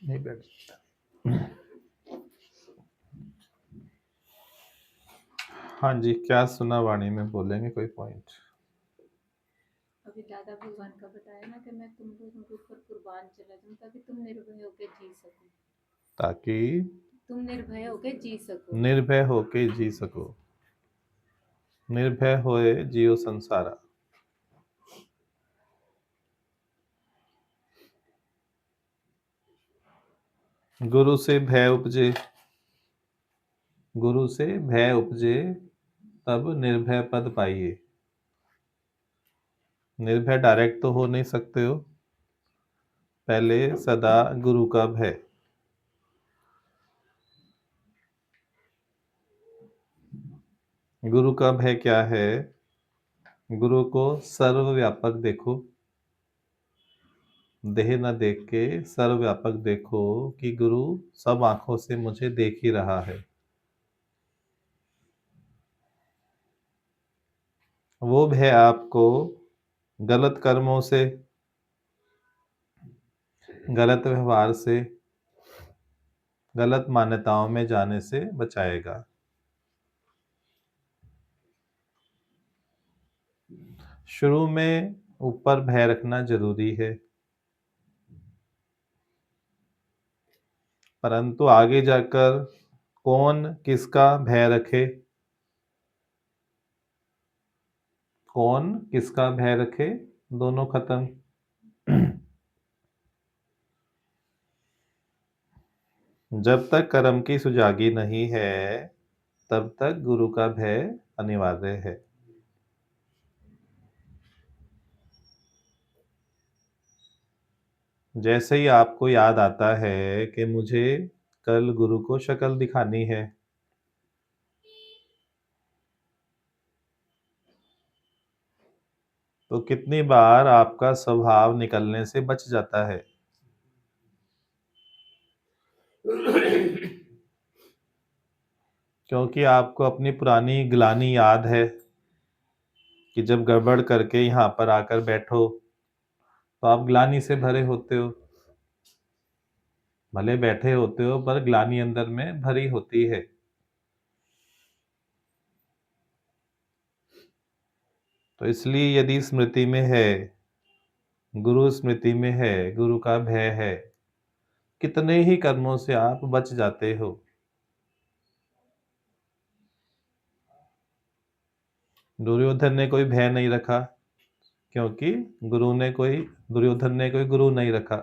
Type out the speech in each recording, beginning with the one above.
नहीं बैठ सकता। हाँ जी, क्या सुना वाणी में, बोलेंगे कोई पॉइंट? अभी दादा भगवान का बताया ना कि मैं तुम लोगों के ऊपर कुर्बान चला जाऊं ताकि तुम निर्भय होकर जी सको। ताकि तुम निर्भय होकर जी सको। निर्भय होके जी सको। निर्भय होए जियो संसारा। गुरु से भय उपजे, गुरु से भय उपजे, तब निर्भय पद पाइए। निर्भय डायरेक्ट तो हो नहीं सकते हो, पहले सदा गुरु का भय। गुरु का भय क्या है? गुरु को सर्वव्यापक देखो, देह न देख के सर्वव्यापक देखो कि गुरु सब आंखों से मुझे देख ही रहा है। वो भय आपको गलत कर्मों से, गलत व्यवहार से, गलत मान्यताओं में जाने से बचाएगा। शुरू में ऊपर भय रखना जरूरी है, परंतु आगे जाकर कौन किसका भय रखे, कौन किसका भय रखे, दोनों खत्म। जब तक कर्म की सुजागी नहीं है, तब तक गुरु का भय अनिवार्य है। जैसे ही आपको याद आता है कि मुझे कल गुरु को शक्ल दिखानी है, तो कितनी बार आपका स्वभाव निकलने से बच जाता है। क्योंकि आपको अपनी पुरानी ग्लानि याद है कि जब गड़बड़ करके यहाँ पर आकर बैठो तो आप ग्लानि से भरे होते हो। भले बैठे होते हो पर ग्लानि अंदर में भरी होती है। तो इसलिए यदि स्मृति में है, गुरु स्मृति में है, गुरु का भय है, कितने ही कर्मों से आप बच जाते हो। दुर्योधन ने कोई भय नहीं रखा, क्योंकि दुर्योधन ने कोई गुरु नहीं रखा।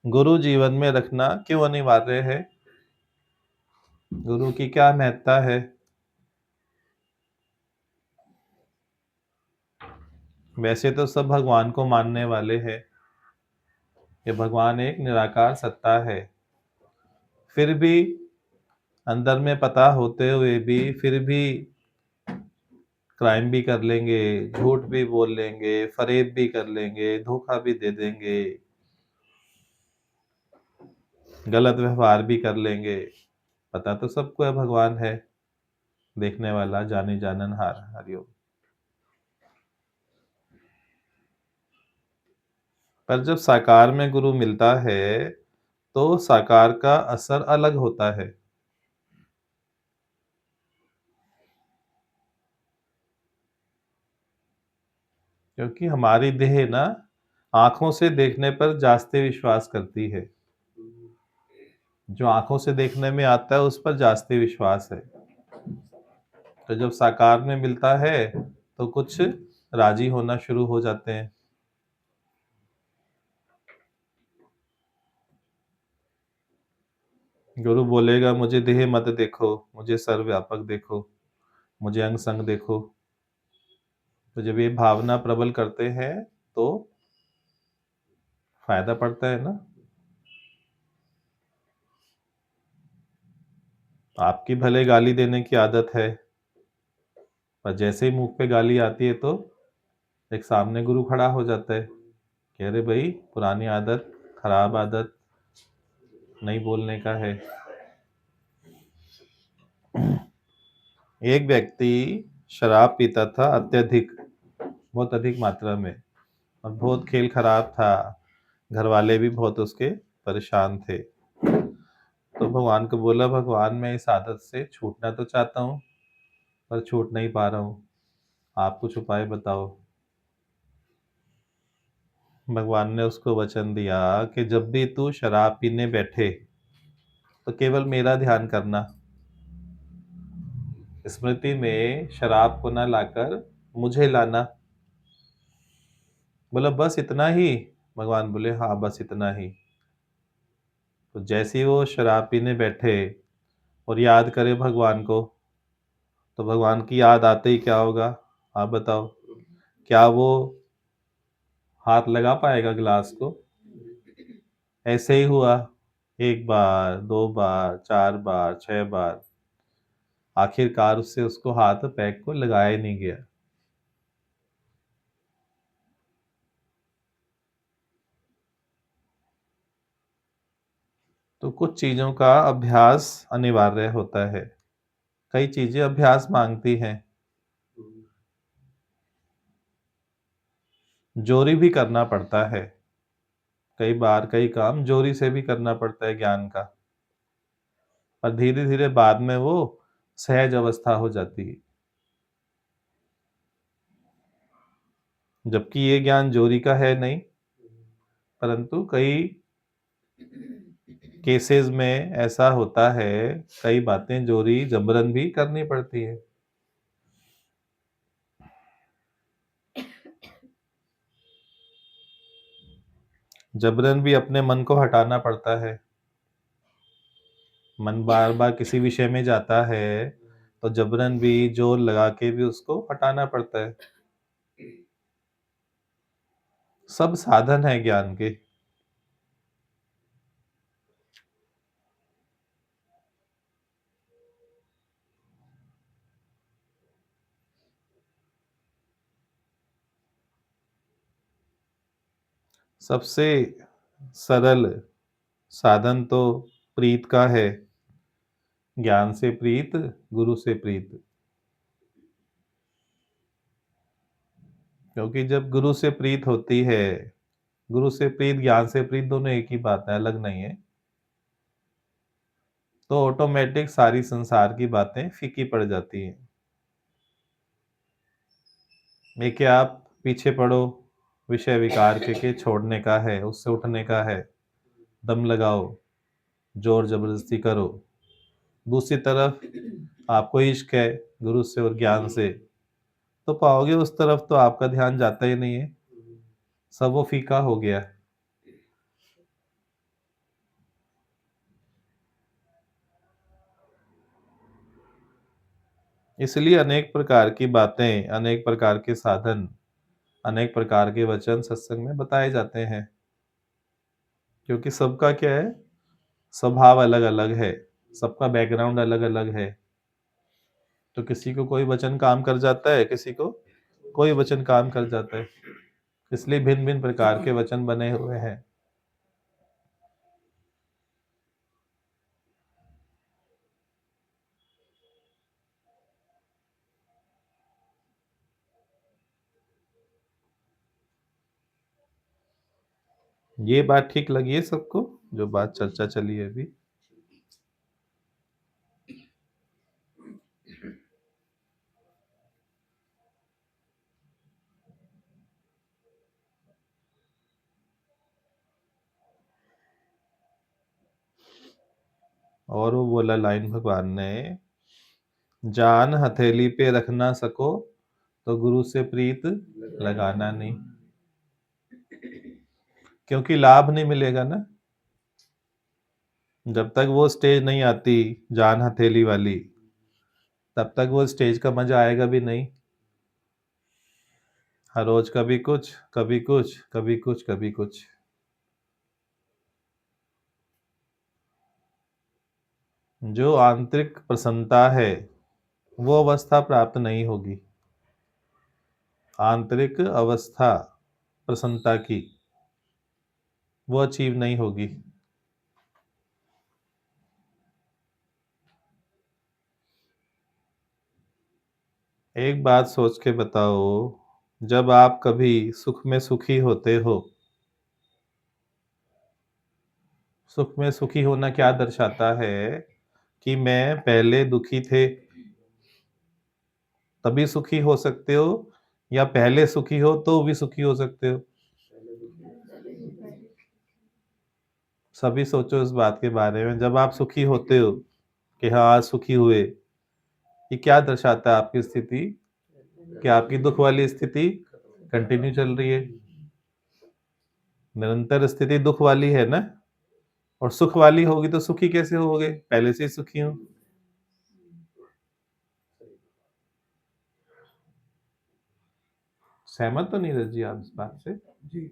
गुरु जीवन में रखना क्यों अनिवार्य है? गुरु की क्या महत्ता है? वैसे तो सब भगवान को मानने वाले हैं कि भगवान एक निराकार सत्ता है, फिर भी अंदर में पता होते हुए भी फिर भी क्राइम भी कर लेंगे, झूठ भी बोल लेंगे, फरेब भी कर लेंगे, धोखा भी दे देंगे, गलत व्यवहार भी कर लेंगे। पता तो सबको है भगवान है, देखने वाला, जाने जाननहार। हरिओम। पर जब साकार में गुरु मिलता है तो साकार का असर अलग होता है। क्योंकि हमारी देह ना आंखों से देखने पर जास्ते विश्वास करती है। जो आंखों से देखने में आता है उस पर जास्ते विश्वास है। तो जब साकार में मिलता है तो कुछ राजी होना शुरू हो जाते हैं। गुरु बोलेगा मुझे देह मत देखो, मुझे सर्वव्यापक देखो, मुझे अंग संग देखो। तो जब ये भावना प्रबल करते हैं तो फायदा पड़ता है ना। आपकी भले गाली देने की आदत है, पर जैसे ही मुंह पे गाली आती है तो एक सामने गुरु खड़ा हो जाता है कि अरे भाई, पुरानी आदत, खराब आदत नहीं बोलने का है। एक व्यक्ति शराब पीता था अत्यधिक, बहुत अधिक मात्रा में, और बहुत खेल खराब था, घर वाले भी बहुत उसके परेशान थे। तो भगवान को बोला, भगवान मैं इस आदत से छूटना तो चाहता हूँ पर छूट नहीं पा रहा हूँ, आप कुछ उपाय बताओ। भगवान ने उसको वचन दिया कि जब भी तू शराब पीने बैठे तो केवल मेरा ध्यान करना, स्मृति में शराब को ना लाकर मुझे लाना। बोला बस इतना ही? भगवान बोले हाँ बस इतना ही। तो जैसे ही वो शराब पीने बैठे और याद करे भगवान को, तो भगवान की याद आते ही क्या होगा, आप बताओ? क्या वो हाथ लगा पाएगा गिलास को? ऐसे ही हुआ, एक बार, दो बार, चार बार, 6 बार, आखिरकार उससे उसको हाथ पैक को लगाया ही नहीं गया। तो कुछ चीजों का अभ्यास अनिवार्य होता है, कई चीजें अभ्यास मांगती हैं, जोरी भी करना पड़ता है, कई बार कई काम जोरी से भी करना पड़ता है ज्ञान का, पर धीरे धीरे बाद में वो सहज अवस्था हो जाती है। जबकि ये ज्ञान जोरी का है नहीं, परंतु कई केसेस में ऐसा होता है, कई बातें जोरी जबरन भी करनी पड़ती है। जबरन भी अपने मन को हटाना पड़ता है। मन बार बार किसी विषय में जाता है तो जबरन भी जोर लगा के भी उसको हटाना पड़ता है। सब साधन है ज्ञान के। सबसे सरल साधन तो प्रीत का है, ज्ञान से प्रीत, गुरु से प्रीत। क्योंकि जब गुरु से प्रीत होती है, गुरु से प्रीत ज्ञान से प्रीत दोनों एक ही बात है, अलग नहीं है, तो ऑटोमेटिक सारी संसार की बातें फीकी पड़ जाती हैं। एक आप पीछे पड़ो, विषय विकार के छोड़ने का है, उससे उठने का है, दम लगाओ, जोर जबरदस्ती करो। दूसरी तरफ आपको इश्क है गुरु से और ज्ञान से, तो पाओगे उस तरफ तो आपका ध्यान जाता ही नहीं है, सब वो फीका हो गया। इसलिए अनेक प्रकार की बातें, अनेक प्रकार के साधन, अनेक प्रकार के वचन सत्संग में बताए जाते हैं, क्योंकि सबका क्या है, स्वभाव अलग अलग है, सबका बैकग्राउंड अलग अलग है। तो किसी को कोई वचन काम कर जाता है, किसी को कोई वचन काम कर जाता है, इसलिए भिन्न भिन्न प्रकार के वचन बने हुए हैं। ये बात ठीक लगी है सबको, जो बात चर्चा चली है अभी? और वो बोला लाइन भगवान ने, जान हथेली पे रख ना सको तो गुरु से प्रीत लगाना नहीं, क्योंकि लाभ नहीं मिलेगा ना। जब तक वो स्टेज नहीं आती जान हथेली वाली, तब तक वो स्टेज का मजा आएगा भी नहीं। हर रोज कभी कुछ, कभी कुछ, कभी कुछ, कभी कुछ। जो आंतरिक प्रसन्नता है वो अवस्था प्राप्त नहीं होगी। आंतरिक अवस्था प्रसन्नता की वो अचीव नहीं होगी। एक बात सोच के बताओ, जब आप कभी सुख में सुखी होते हो, सुख में सुखी होना क्या दर्शाता है कि मैं पहले दुखी थे, तभी सुखी हो सकते हो, या पहले सुखी हो तो भी सुखी हो सकते हो। सभी सोचो इस बात के बारे में। जब आप सुखी होते हो कि हाँ आज सुखी हुए, ये क्या दर्शाता है आपकी स्थिति? कि आपकी दुख वाली स्थिति कंटिन्यू चल रही है, निरंतर स्थिति दुख वाली है ना। और सुख वाली होगी तो सुखी कैसे होगे? पहले से ही सुखी हो। सहमत तो नीरज जी आप इस बात से? जी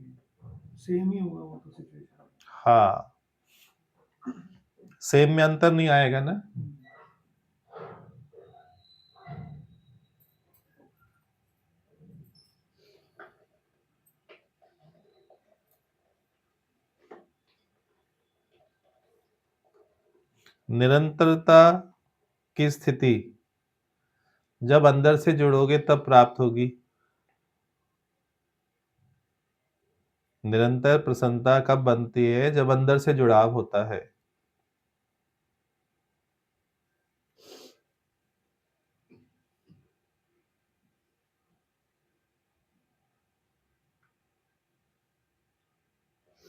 सेम ही होगा वो तो सिचुएशन। हाँ, सेम में अंतर नहीं आएगा ना। निरंतरता की स्थिति जब अंदर से जुड़ोगे तब प्राप्त होगी। निरंतर प्रसन्नता कब बनती है? जब अंदर से जुड़ाव होता है।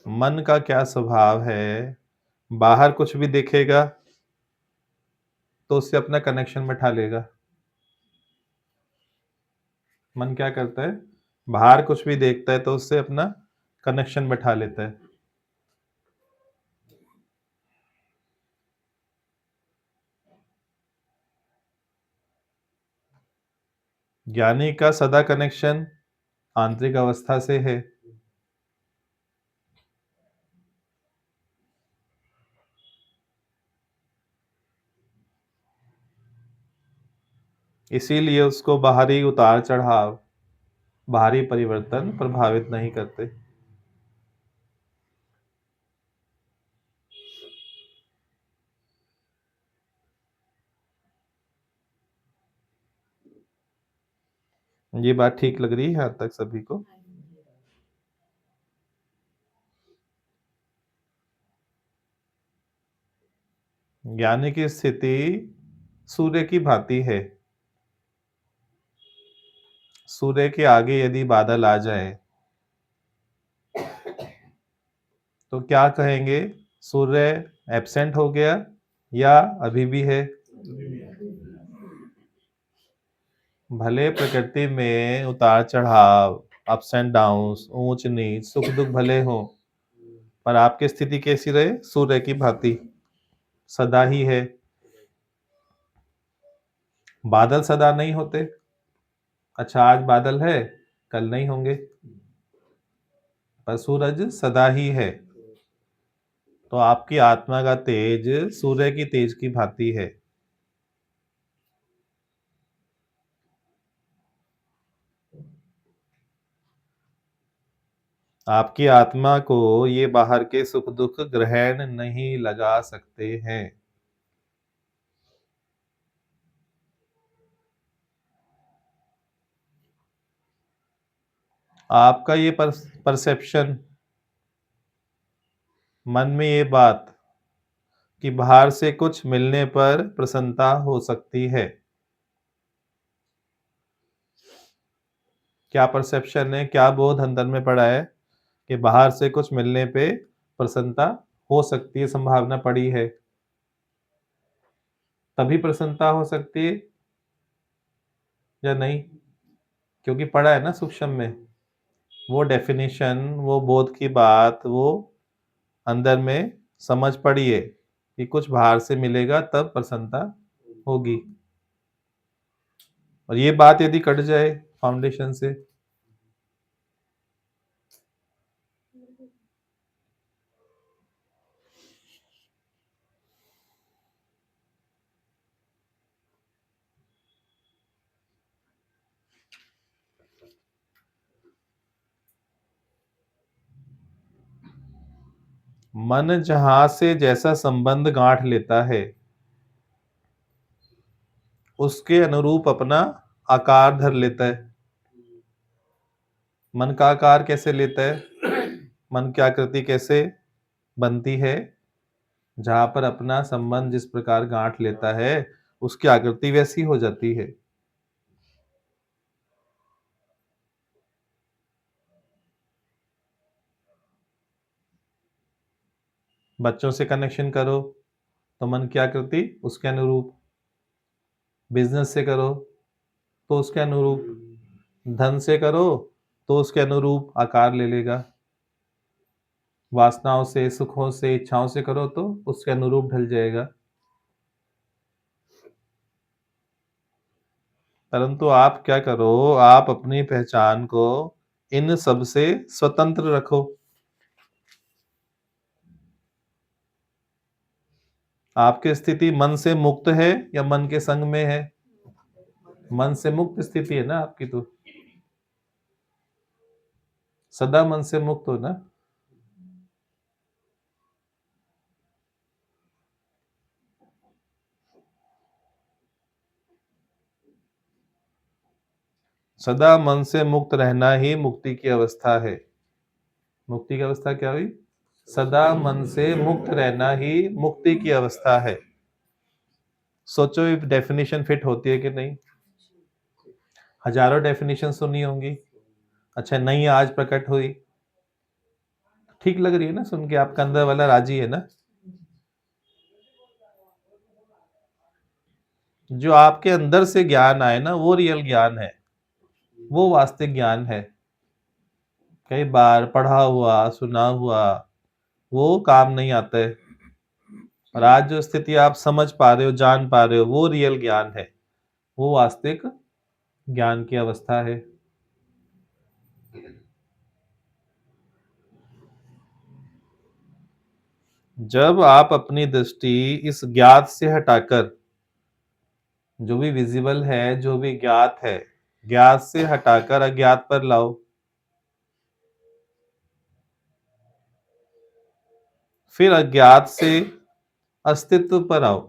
मन का क्या स्वभाव है? बाहर कुछ भी देखेगा तो उससे अपना कनेक्शन बैठा लेगा। मन क्या करता है? बाहर कुछ भी देखता है तो उससे अपना कनेक्शन बैठा लेता है। ज्ञानी का सदा कनेक्शन आंतरिक अवस्था से है। इसीलिए उसको बाहरी उतार चढ़ाव, बाहरी परिवर्तन प्रभावित नहीं करते। ये बात ठीक लग रही है यहाँ तक सभी को? ज्ञानी की स्थिति सूर्य की भांति है। सूर्य के आगे यदि बादल आ जाए तो क्या कहेंगे? सूर्य एब्सेंट हो गया या अभी भी है? भले प्रकृति में उतार चढ़ाव, अप्स एंड डाउन्स, ऊंच नीच, सुख दुख भले हो, पर आपकी स्थिति कैसी रहे? सूर्य की भांति सदा ही है। बादल सदा नहीं होते। अच्छा आज बादल है, कल नहीं होंगे, पर सूरज सदा ही है। तो आपकी आत्मा का तेज सूर्य की तेज की भांति है। आपकी आत्मा को ये बाहर के सुख दुख ग्रहण नहीं लगा सकते हैं। आपका ये परसेप्शन, मन में ये बात कि बाहर से कुछ मिलने पर प्रसन्नता हो सकती है, क्या परसेप्शन है? क्या बोध अंदर में पड़ा है कि बाहर से कुछ मिलने पे प्रसन्नता हो सकती है, संभावना पड़ी है, तभी प्रसन्नता हो सकती है या नहीं? क्योंकि पड़ा है ना सूक्ष्म में वो डेफिनेशन, वो बोध की बात, वो अंदर में समझ पड़ी है कि कुछ बाहर से मिलेगा तब प्रसन्नता होगी। और ये बात यदि कट जाए फाउंडेशन से, मन जहां से जैसा संबंध गांठ लेता है उसके अनुरूप अपना आकार धर लेता है। मन का आकार कैसे लेता है, मन की आकृति कैसे बनती है, जहां पर अपना संबंध जिस प्रकार गांठ लेता है उसकी आकृति वैसी हो जाती है। बच्चों से कनेक्शन करो तो मन की आकृति उसके अनुरूप, बिजनेस से करो तो उसके अनुरूप, धन से करो तो उसके अनुरूप आकार ले लेगा, वासनाओं से, सुखों से, इच्छाओं से करो तो उसके अनुरूप ढल जाएगा। परंतु आप क्या करो, आप अपनी पहचान को इन सब से स्वतंत्र रखो। आपकी स्थिति मन से मुक्त है या मन के संग में है? मन से मुक्त स्थिति है ना आपकी, तो सदा मन से मुक्त हो ना। सदा मन से मुक्त रहना ही मुक्ति की अवस्था है। मुक्ति की अवस्था क्या हुई? सदा मन से मुक्त रहना ही मुक्ति की अवस्था है। सोचो ये डेफिनेशन फिट होती है कि नहीं? हजारों डेफिनेशन सुनी होंगी। अच्छा, नहीं आज प्रकट हुई, ठीक लग रही है ना सुन के? आपका अंदर वाला राजी है ना? जो आपके अंदर से ज्ञान आए ना, वो रियल ज्ञान है, वो वास्तविक ज्ञान है। कई बार पढ़ा हुआ, सुना हुआ वो काम नहीं आता है। और आज जो स्थिति आप समझ पा रहे हो, जान पा रहे हो, वो रियल ज्ञान है, वो वास्तविक ज्ञान की अवस्था है। जब आप अपनी दृष्टि इस ज्ञात से हटाकर, जो भी विजिबल है, जो भी ज्ञात है, ज्ञात से हटाकर अज्ञात पर लाओ, फिर अज्ञात से अस्तित्व पर आओ,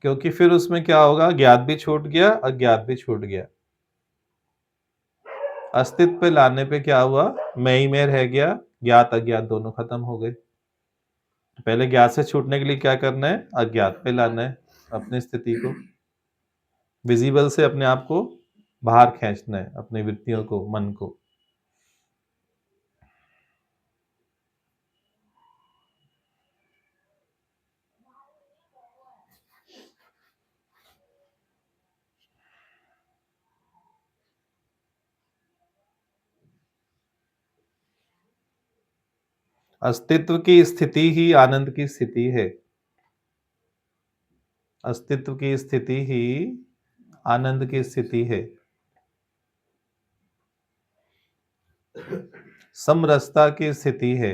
क्योंकि फिर उसमें क्या होगा? ज्ञात भी छूट गया, अज्ञात भी छूट गया। अस्तित्व पे लाने पे क्या हुआ? मैं ही मैं रह गया, ज्ञात अज्ञात दोनों खत्म हो गए। पहले ज्ञात से छूटने के लिए क्या करना है? अज्ञात पे लाना है अपनी स्थिति को, विजिबल से अपने आप को बाहर खींचना है, अपनी वृत्तियों को, मन को। अस्तित्व की स्थिति ही आनंद की स्थिति है। अस्तित्व की स्थिति ही आनंद की स्थिति है। समरसता की स्थिति है।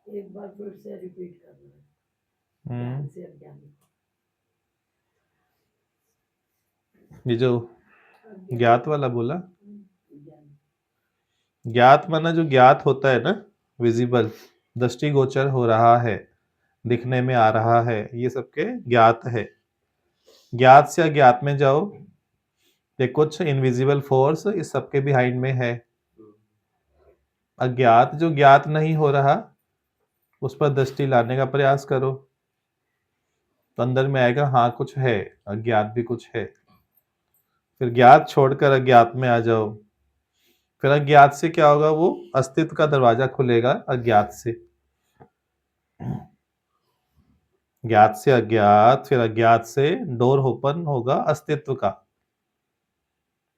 एक बार फिर से रिपीट करना है, हम्म, ज्ञान से अज्ञानी। ये जो ज्ञात वाला बोला, ज्ञान। ज्ञात माना जो ज्ञात होता है ना, विजिबल, दृष्टिगोचर हो रहा है, दिखने में आ रहा है, ये सबके ज्ञात है। ज्ञात से अज्ञात में जाओ, ये कुछ इनविजिबल फोर्स इस सबके बिहाइंड में है। अज्ञात जो ज्ञात नहीं हो रहा, उस पर दृष्टि लाने का प्रयास करो, तो अंदर में आएगा हाँ कुछ है, अज्ञात भी कुछ है। फिर ज्ञात छोड़कर अज्ञात में आ जाओ, फिर अज्ञात से क्या होगा? वो अस्तित्व का दरवाजा खुलेगा अज्ञात से। ज्ञात से अज्ञात, फिर अज्ञात से डोर ओपन होगा अस्तित्व का।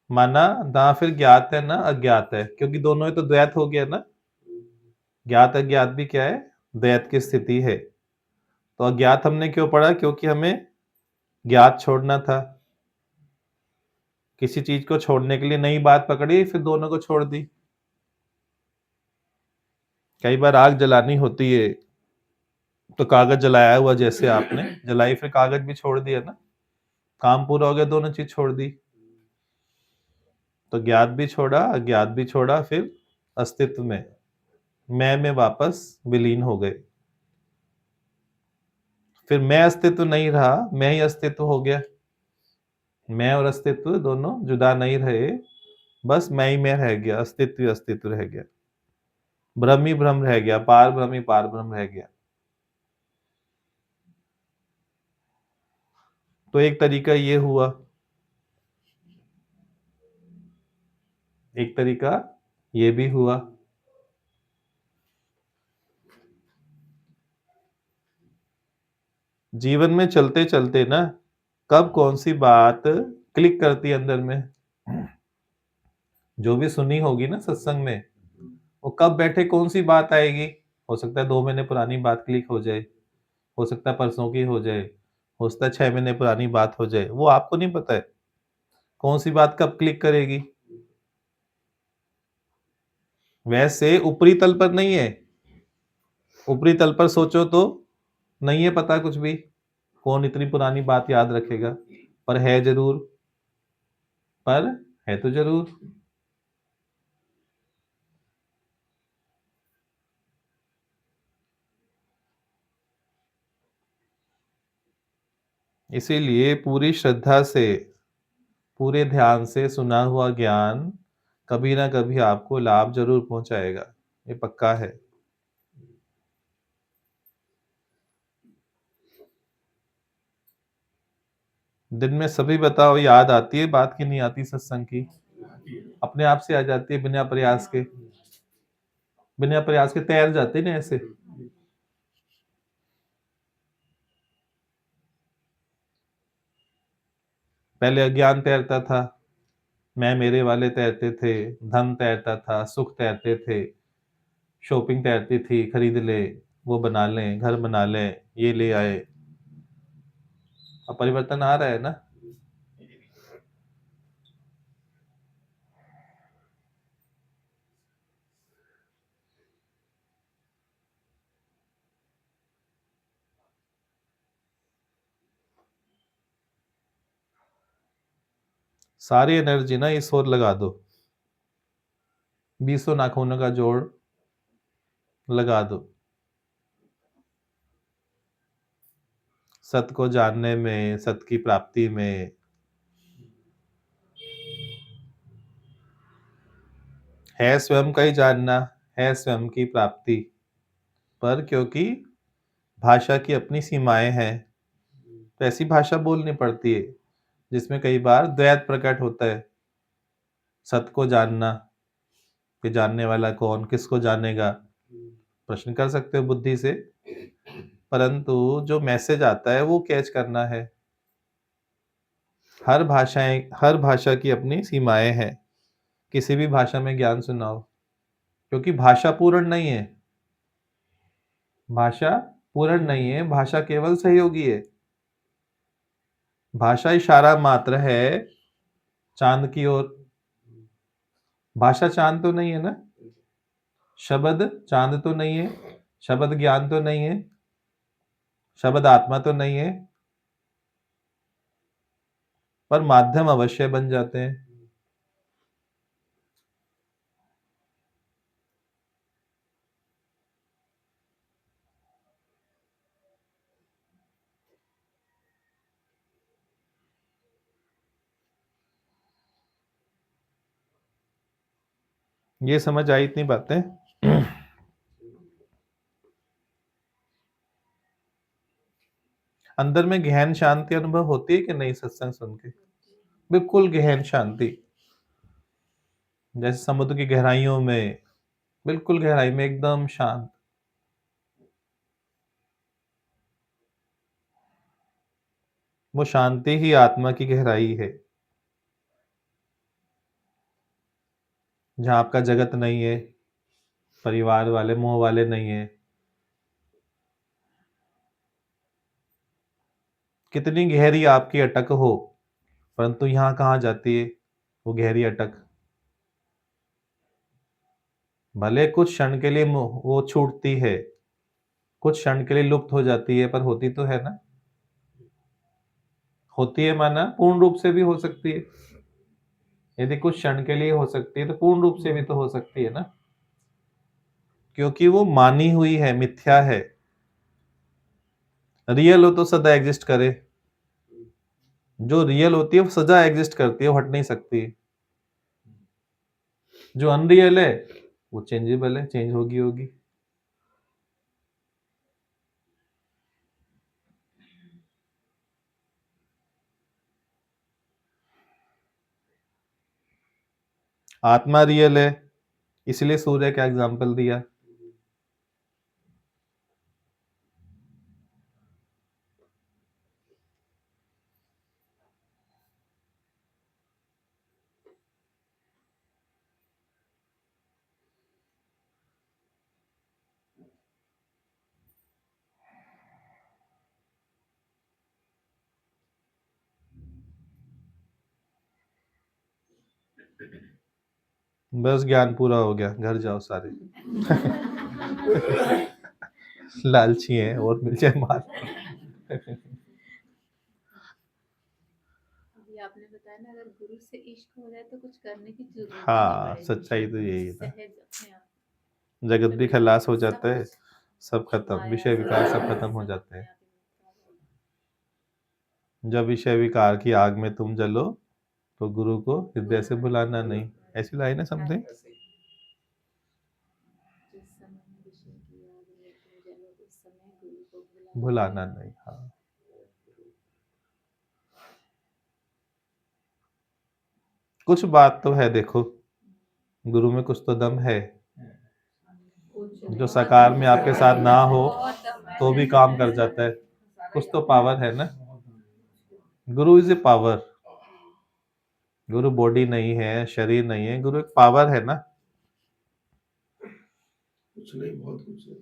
माना ना फिर ज्ञात है ना अज्ञात है, क्योंकि दोनों ही तो द्वैत हो गया ना। ज्ञात अज्ञात भी क्या है? द्वैत की स्थिति है। तो अज्ञात हमने क्यों पढ़ा? क्योंकि हमें ज्ञात छोड़ना था। किसी चीज को छोड़ने के लिए नई बात पकड़ी, फिर दोनों को छोड़ दी। कई बार आग जलानी होती है तो कागज जलाया हुआ जैसे आपने जलाई, फिर कागज भी छोड़ दिया ना, काम पूरा हो गया, दोनों चीज छोड़ दी। तो ज्ञात भी छोड़ा, अज्ञात भी छोड़ा, फिर अस्तित्व में मैं में वापस विलीन हो गए। फिर मैं अस्तित्व नहीं रहा, मैं ही अस्तित्व हो गया। मैं और अस्तित्व दोनों जुदा नहीं रहे, बस मैं ही मैं रह गया, अस्तित्व ही अस्तित्व रह गया, ब्रह्म ही ब्रह्म रह गया, पार ब्रह्म ही पार ब्रह्म रह गया। तो एक तरीका ये हुआ, एक तरीका ये भी हुआ। जीवन में चलते चलते ना कब कौन सी बात क्लिक करती है अंदर में, जो भी सुनी होगी ना सत्संग में, वो कब बैठे कौन सी बात आएगी। हो सकता है 2 महीने पुरानी बात क्लिक हो जाए, हो सकता है परसों की हो जाए, हो सकता है 6 महीने पुरानी बात हो जाए, वो आपको नहीं पता है कौन सी बात कब क्लिक करेगी। वैसे ऊपरी तल पर नहीं है, ऊपरी तल पर सोचो तो नहीं है पता कुछ भी, कौन इतनी पुरानी बात याद रखेगा, पर है जरूर, पर है तो जरूर। इसीलिए पूरी श्रद्धा से, पूरे ध्यान से सुना हुआ ज्ञान कभी ना कभी आपको लाभ जरूर पहुंचाएगा, ये पक्का है। दिन में सभी बताओ, याद आती है बात की नहीं आती सत्संग की? अपने आप से आ जाती है, बिना प्रयास के, बिना प्रयास के तैर जाते ना ऐसे। पहले अज्ञान तैरता था, मैं मेरे वाले तैरते थे, धन तैरता था, सुख तैरते थे, शॉपिंग तैरती थी, खरीद ले, वो बना लें, घर बना लें, ये ले आए। अब परिवर्तन आ रहा है ना। सारी एनर्जी ना इस ओर लगा दो, 20 नाखूनों का जोड़ लगा दो, सत को जानने में, सत की प्राप्ति में। है स्वयं का ही जानना, है स्वयं की प्राप्ति, पर क्योंकि भाषा की अपनी सीमाएं हैं, तो ऐसी भाषा बोलनी पड़ती है जिसमें कई बार द्वैत प्रकट होता है। सत को जानना, कि जानने वाला कौन, किसको जानेगा, प्रश्न कर सकते हो बुद्धि से, परंतु जो मैसेज आता है वो कैच करना है। हर भाषा की अपनी सीमाएं हैं। किसी भी भाषा में ज्ञान सुनाओ, क्योंकि भाषा पूर्ण नहीं है, भाषा पूर्ण नहीं है, भाषा केवल सहयोगी है। भाषा इशारा मात्र है चांद की ओर। भाषा चांद तो नहीं है ना, शब्द चांद तो नहीं है, शब्द ज्ञान तो नहीं है, शब्द आत्मा तो नहीं है, पर माध्यम अवश्य बन जाते हैं। ये समझ आई इतनी बातें? अंदर में गहन शांति अनुभव होती है कि नहीं सत्संग सुन के? बिल्कुल गहन शांति, जैसे समुद्र की गहराइयों में, बिल्कुल गहराई में एकदम शांत। वो शांति ही आत्मा की गहराई है, जहां आपका जगत नहीं है, परिवार वाले मोह वाले नहीं है। कितनी गहरी आपकी अटक हो, परंतु यहां कहाँ जाती है वो गहरी अटक? भले कुछ क्षण के लिए वो छूटती है, कुछ क्षण के लिए लुप्त हो जाती है, पर होती तो है ना। होती है माना पूर्ण रूप से भी हो सकती है। यदि कुछ क्षण के लिए हो सकती है तो पूर्ण रूप से भी तो हो सकती है ना। क्योंकि वो मानी हुई है, मिथ्या है। रियल हो तो सदा एग्जिस्ट करे। जो रियल होती है वो सदा एग्जिस्ट करती है, वो हट नहीं सकती। जो अनरियल है वो चेंजेबल है, चेंज होगी होगी। आत्मा रियल है, इसलिए सूर्य का एग्जाम्पल दिया। बस ज्ञान पूरा हो गया, घर जाओ सारे। लालची है और मिल जाए माल। अभी आपने बताया ना, अगर गुरु से इश्क हो जाए तो कुछ करने की जरूरत ही नहीं हाँ, पड़ेगी। सच्चाई तो यही है ना। सहज अपने आप जगत भी खलास हो जाता है, सब सब खत्म, माया विषय विकार सब खत्म हो सब जाते हैं। अपने आप ही मिलता है। जब विषय विकार की आग में तुम जलो तो गुरु को हृदय से भुलाना नहीं। ऐसी लाइन है समथिंग। जिस समय विषय की आग में तुम जलो उस समय गुरु को भुलाना नहीं। हाँ, कुछ बात तो है, देखो गुरु में कुछ तो दम है, जो साकार में आपके साथ ना हो तो भी काम कर जाता है। कुछ तो पावर है ना। गुरु is a power. Guru body नहीं है, शरीर नहीं है, गुरु एक पावर है ना। कुछ नहीं, बहुत कुछ है।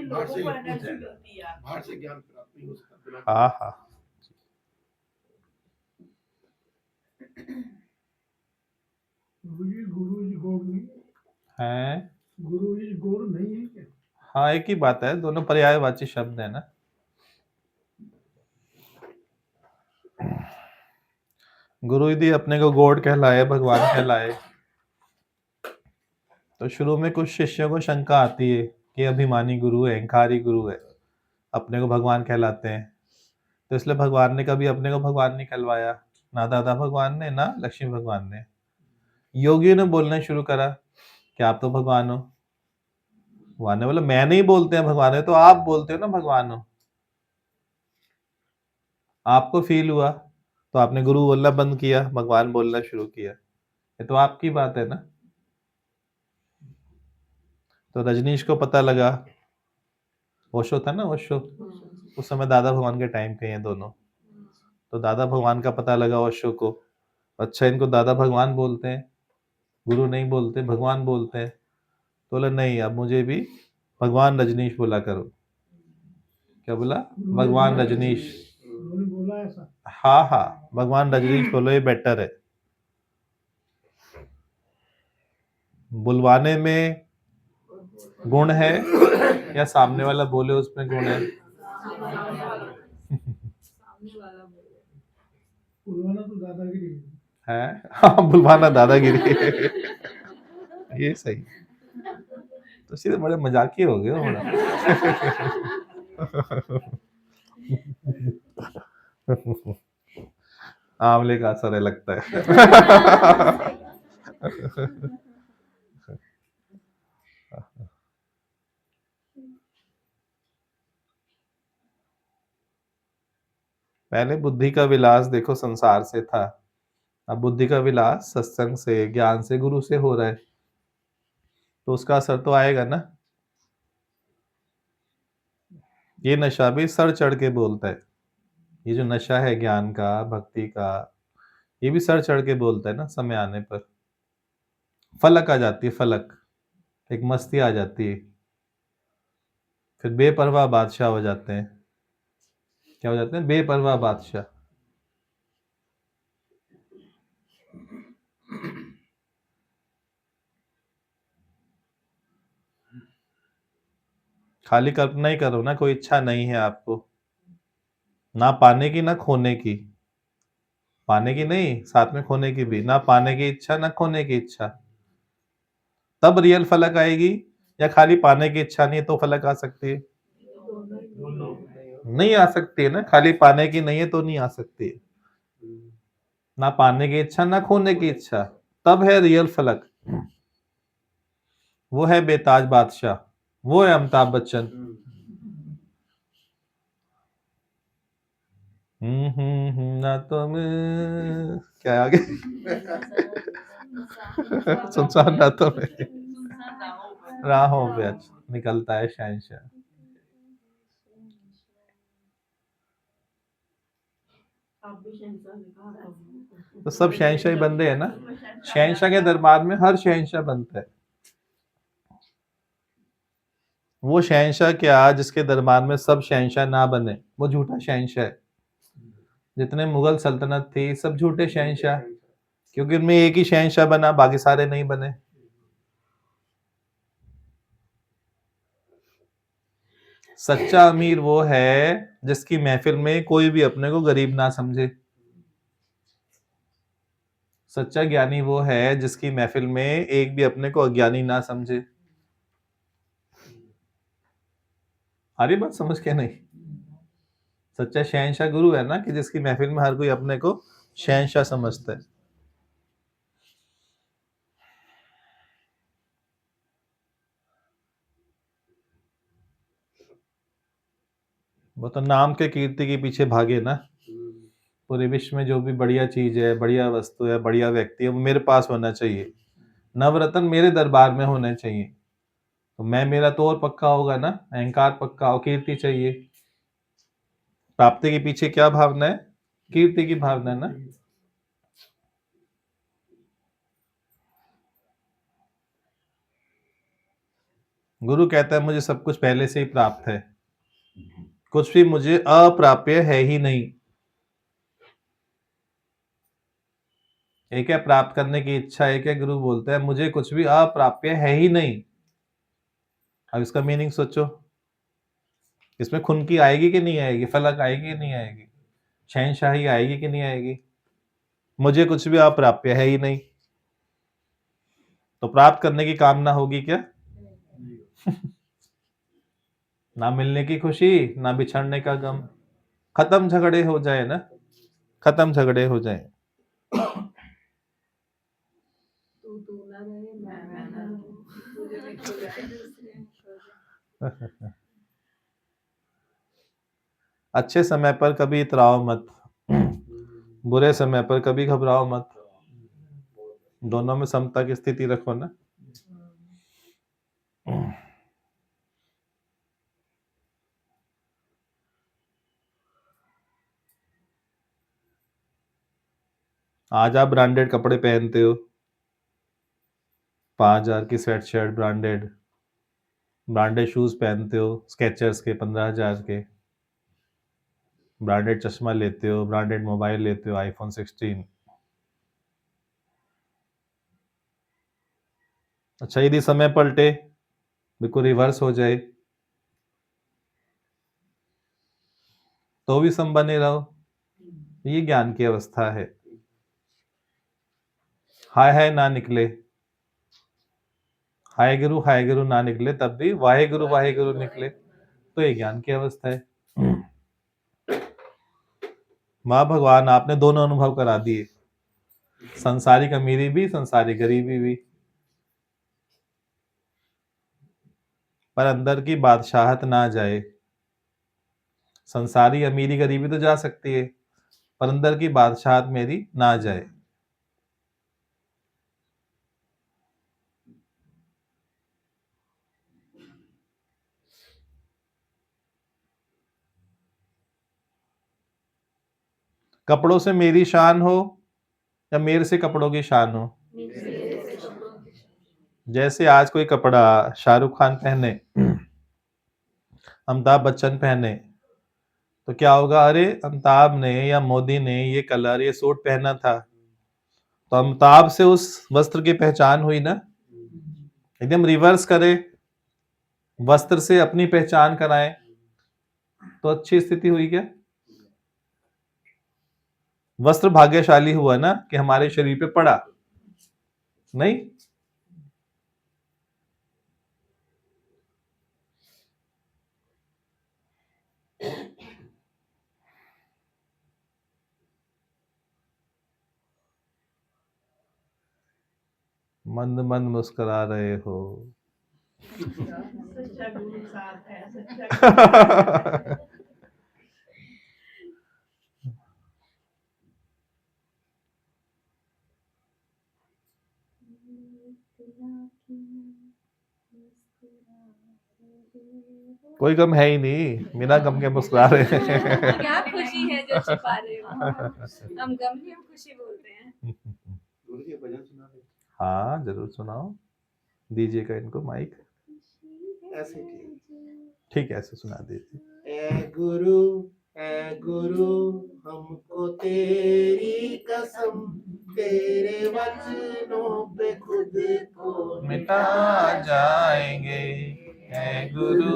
बाहर से ज्ञान प्राप्त नहीं हो सकता बिना। हाँ हाँ, गुरु इज गॉड नहीं है। गुरु इज गॉड नहीं है क्या? हाँ, एक ही बात है, दोनों पर्यायवाची शब्द है ना। गुरु यदि अपने को गॉड कहलाए, भगवान कहलाए, तो शुरू में कुछ शिष्यों को शंका आती है कि अभिमानी गुरु है, अहंकारी गुरु है, अपने को भगवान कहलाते हैं। तो इसलिए भगवान ने कभी अपने को भगवान नहीं कहलवाया, ना दादा भगवान ने, ना लक्ष्मी भगवान ने। योगियों ने बोलना शुरू करा कि आप तो भगवान हो। भगवान ने बोला मैं नहीं बोलते हैं भगवान है, तो आप बोलते हो ना भगवान हो। आपको फील हुआ तो आपने गुरु बोलना बंद किया, भगवान बोलना शुरू किया। ये तो आपकी बात है ना। तो रजनीश को पता लगा, ओशो था ना, ओशो, उस समय दादा भगवान के टाइम पे हैं दोनों। तो दादा भगवान का पता लगा ओशो को, अच्छा इनको दादा भगवान बोलते हैं, गुरु नहीं बोलते, भगवान बोलते हैं। तो बोला नहीं, अब मुझे भी भगवान रजनीश बोला करो। क्या बोला? भगवान रजनीश। उन्होंने बोला ऐसा। हाँ हाँ, भगवान रजनीश बोलो, ये बेटर है। बुलवाने में गुण है या सामने वाला बोले उसमें गुण है? बुलवाना तो दादागिरी है। है, हाँ, बुलवाना दादागिरी है। ये सही। तो सीधे बड़े मजाकी हो गए हो बड़ा। आंवले का असर है लगता है। पहले बुद्धि का विलास देखो संसार से था, अब बुद्धि का विलास सत्संग से, ज्ञान से, गुरु से हो रहा है, तो उसका असर तो आएगा ना। ये नशा भी सर चढ़ के बोलता है। ये जो नशा है ज्ञान का, भक्ति का, ये भी सर चढ़ के बोलता है ना। समय आने पर फलक आ जाती है, फलक, एक मस्ती आ जाती है, फिर बेपरवाह बादशाह हो जाते हैं। क्या हो जाते हैं? बेपरवाह बादशाह। खाली कल्पना ही करो ना, कोई इच्छा नहीं है आपको, ना पाने की ना खोने की, पाने की नहीं, साथ में खोने की भी, ना पाने की इच्छा ना खोने की इच्छा। तब रियल फलक आएगी, या खाली पाने की इच्छा नहीं है तो फलक आ सकती है? नहीं आ सकती है ना, खाली पाने की नहीं है तो नहीं आ सकती है। ना पाने की इच्छा ना खोने की इच्छा, तब है रियल फलक। वो है बेताज बादशाह, वो है अमिताभ बच्चन। ना तुम क्या आगे सुनसान ना तो राहों पे निकलता है शहंशाह। आप भी शहंशाह ने कहा तो सब शहंशाह ही बन रहे हैं ना, शहंशाह के दरबार में हर शहंशाह बनता है। वो शहंशाह क्या जिसके दरबार में सब शहंशाह ना बने, वो झूठा शहंशाह है। जितने मुगल सल्तनत थी सब झूठे शहंशाह, क्योंकि उनमें एक ही शहंशाह बना, बाकी सारे नहीं बने। सच्चा अमीर वो है जिसकी महफिल में कोई भी अपने को गरीब ना समझे। सच्चा ज्ञानी वो है जिसकी महफिल में एक भी अपने को अज्ञानी ना समझे। आ रही बात समझ के नहीं? सच्चा शहंशाह गुरु है ना, कि जिसकी महफिल में हर कोई अपने को शहंशाह समझता है। वो तो नाम के कीर्ति के पीछे भागे ना। पूरे विश्व में जो भी बढ़िया चीज है, बढ़िया वस्तु है, बढ़िया व्यक्ति है, वो मेरे पास होना चाहिए। नवरत्न मेरे दरबार में होने चाहिए, तो मैं मेरा तो और पक्का होगा ना, अहंकार पक्का हो, कीर्ति चाहिए। प्राप्ति के पीछे क्या भावना है? कीर्ति की भावना है ना। गुरु कहता है मुझे सब कुछ पहले से ही प्राप्त है, कुछ भी मुझे अप्राप्य है ही नहीं। एक है प्राप्त करने की इच्छा, एक है गुरु बोलता है मुझे कुछ भी अप्राप्य है ही नहीं। अब इसका मीनिंग सोचो, इसमें खुनकी आएगी कि नहीं आएगी, फलक आएगी कि नहीं आएगी, शहंशाही आएगी कि नहीं आएगी? मुझे कुछ भी अप्राप्य है ही नहीं, तो प्राप्त करने की कामना होगी क्या? ना मिलने की खुशी, ना बिछड़ने का गम। खत्म झगड़े हो जाए ना, खत्म झगड़े हो जाए। तू ना रहे मैं ना रहूं। अच्छे समय पर कभी इतराओ मत, बुरे समय पर कभी घबराओ मत। दोनों में समता की स्थिति रखो ना। आज आप ब्रांडेड कपड़े पहनते हो, 5,000 की sweat shirt branded, branded shoes पहनते हो स्केचर्स के 15,000 के, ब्रांडेड चश्मा लेते हो, ब्रांडेड मोबाइल लेते हो आईफोन 16। अच्छा यदि समय पलटे, बिल्कुल रिवर्स हो जाए, तो भी सम बने रहो। ये ज्ञान की अवस्था है। हाय ना निकले, हाय गुरु ना निकले, तब भी वाहे गुरु निकले, तो ये ज्ञान की अवस्था है। माँ भगवान आपने दोनों अनुभव करा दिए, संसारिक अमीरी भी, संसारिक गरीबी भी। पर अंदर की बादशाहत ना जाए। संसारी अमीरी गरीबी तो जा सकती है, पर अंदर की बादशाहत मेरी ना जाए। कपड़ों से मेरी शान हो या मेरे से कपड़ों की शान हो। जैसे आज कोई कपड़ा शाहरुख खान पहने, अमिताभ बच्चन पहने, तो क्या होगा? अरे अमिताभ ने या मोदी ने ये कलर, ये सूट पहना था, तो अमिताभ से उस वस्त्र की पहचान हुई ना। एकदम रिवर्स करे, वस्त्र से अपनी पहचान कराए, तो अच्छी स्थिति हुई क्या? वस्त्र भाग्यशाली हुआ ना कि हमारे शरीर पे पड़ा, नहीं? मंद मंद मुस्कुरा रहे हो। सच्चा गुरु साथ है, सच्चा कोई गम है ही नहीं, बिना गम के मुस्कुरा रहे हैं। क्या खुशी है जो छिपा रहे हो? हम गम नहीं, हम खुशी बोलते हैं। गुरु जी भजन सुना दे। हाँ जरूर सुनाओ, दीजिएगा इनको माइक। ऐसे ठीक ठीक है, ऐसे सुना दीजिए। ए गुरु हमको तेरी कसम, तेरे वचनों पे खुद को मिटा जाएंगे। ऐ गुरु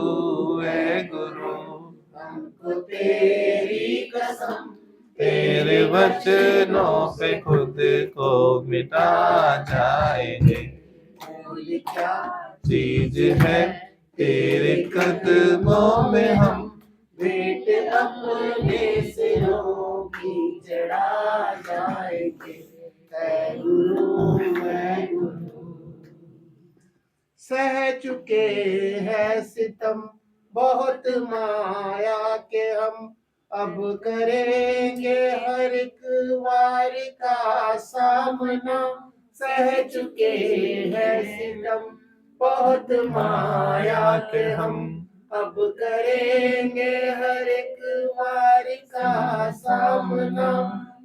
हमको तेरी कसम, तेरे वचनों पे खुद को मिटा जाएंगे। भूल क्या चीज है तेरे कदमों में हम, भेंट अपने सिरों की चढ़ा जाएंगे। ऐ गुरु सह चुके हैं सितम बहुत माया के हम, अब करेंगे हर एक वार का सामना। सह चुके हैं सितम बहुत माया के हम, अब करेंगे हर एक वार का सामना।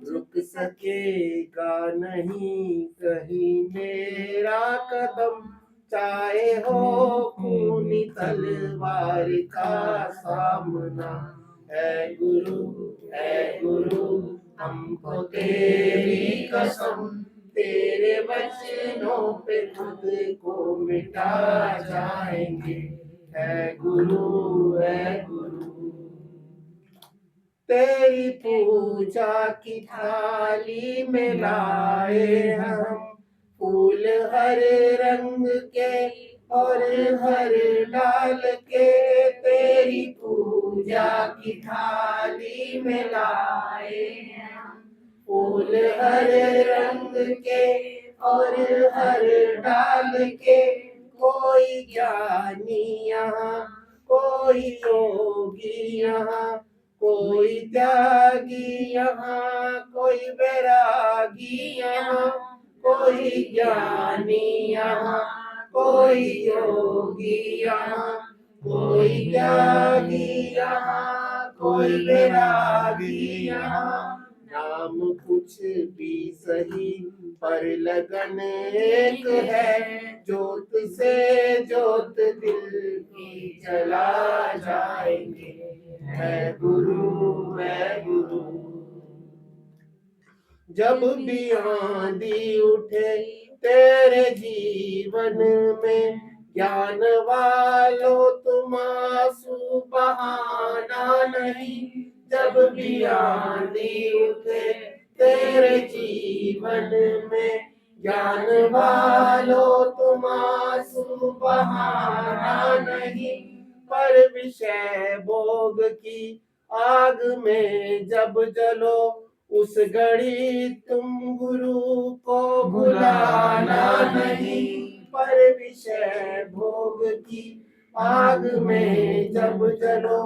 रुक सकेगा नहीं कहीं मेरा कदम, चाहे हो खूनी तलवार का सामना। ऐ गुरु हमको तेरी कसम, तेरे वचनों पे खुद को मिटा जाएंगे। ऐ गुरु तेरी पूजा की थाली में लाए हम, फूल हर रंग के और हर डाल के। तेरी पूजा की थाली में लाए हम, फूल हर रंग के और हर डाल के। कोई ज्ञानी यहाँ, कोई योगी यहाँ, कोई त्यागी यहाँ, कोई बैरागी यहाँ। कोई ज्ञानी यहाँ, कोई योगी यहाँ, कोई त्यागी यहाँ, कोई बैरागी यहाँ। नाम कुछ भी सही पर लगन एक है, जोत से जोत दिल की जला जाएंगे। ऐ गुरु जब भी आंधी उठे तेरे जीवन में, ज्ञान वालों तुम आंसू बहाना नहीं। जब भी आंधी उठे तेरे जीवन में, ज्ञान वालों तुम आंसू बहाना नहीं। पर विषय भोग की आग में जब जलो, उस घड़ी तुम गुरु को भुलाना नहीं। पर विषय भोग की आग में जब जलो,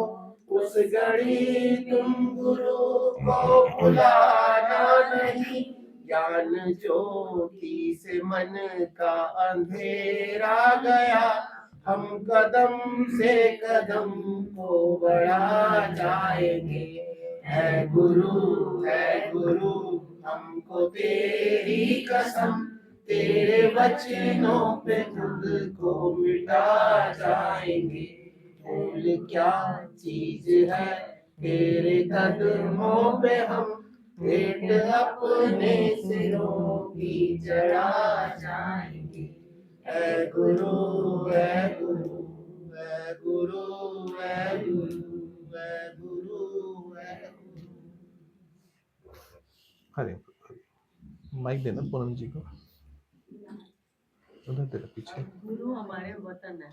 उस घड़ी तुम गुरु को भुलाना नहीं। ज्ञान ज्योति से मन का अंधेरा गया, हम कदम से कदम को बढ़ा जाएंगे। ऐ गुरु हमको तेरी कसम, तेरे वचनों पे खुद को मिटा जाएंगे। भूल क्या चीज है तेरे कदमों पे हम, भेंट अपने सिरों की चढ़ा जाएंगे। ऐ गुरु ऐ गुरु ऐ गुरु ऐ गुरु ऐ गुरु ऐ गुरु। हरे माइक देना पूनम जी को, उधर तेरे पीछे। गुरु हमारे वतन है,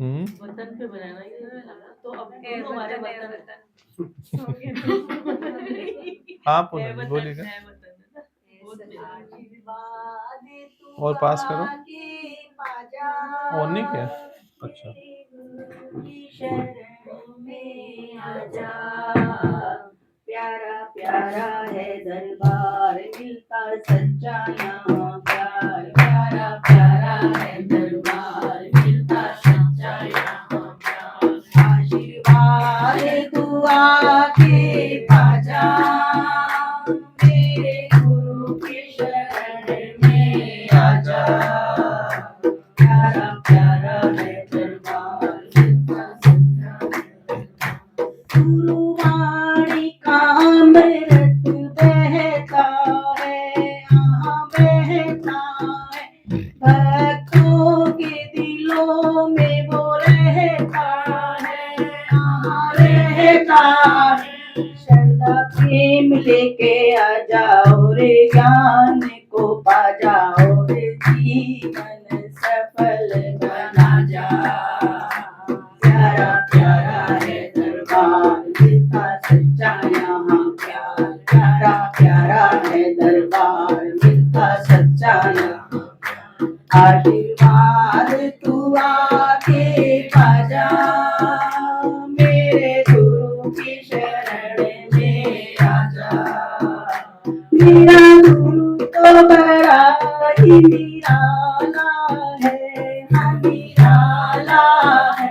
हम्म, वतन पे बनाना ये, तो अब है गुरु हमारे वतन, है वतन हाँ है, पूनम जी वतन बोलिएगा। है, वतन है ना। बहुत आशीर्वाद तू और पास करो। आके पाजा, और नहीं क्या? अच्छा। मेरे गुरु की शरण में आजा, प्यारा प्यारा है दरबार मिलता सच्चा यहाँ प्यार, प्यारा प्यारा है दरबार मिलता सच्चा यहाँ प्यार, आशीर्वाद तू आके पाजा, मेरे गुरु की शरण में आजा, प्यारा प्यारा है दरबार मिलता सच्चा गुरुवाणी का अमृत बहता है, यहाँ बहता है, भक्तों के दिलों में वो रहता है, यहाँ रहता है, श्रद्धा प्रेम लेके आ जाओ रे, ज्ञान को पा जाओ रे, जीवन सफल बना जा, प्यारा प्यारा है दरबार मिलता सच्चा यहाँ प्यार, प्यारा प्यारा है दरबार मिलता सच्चा यहाँ प्यार, आशीर्वाद तू आके पाजा, मेरे गुरु की शरण में आजा, मेरा गुरु तो बड़ा ही निराला है, हाँ निराला है,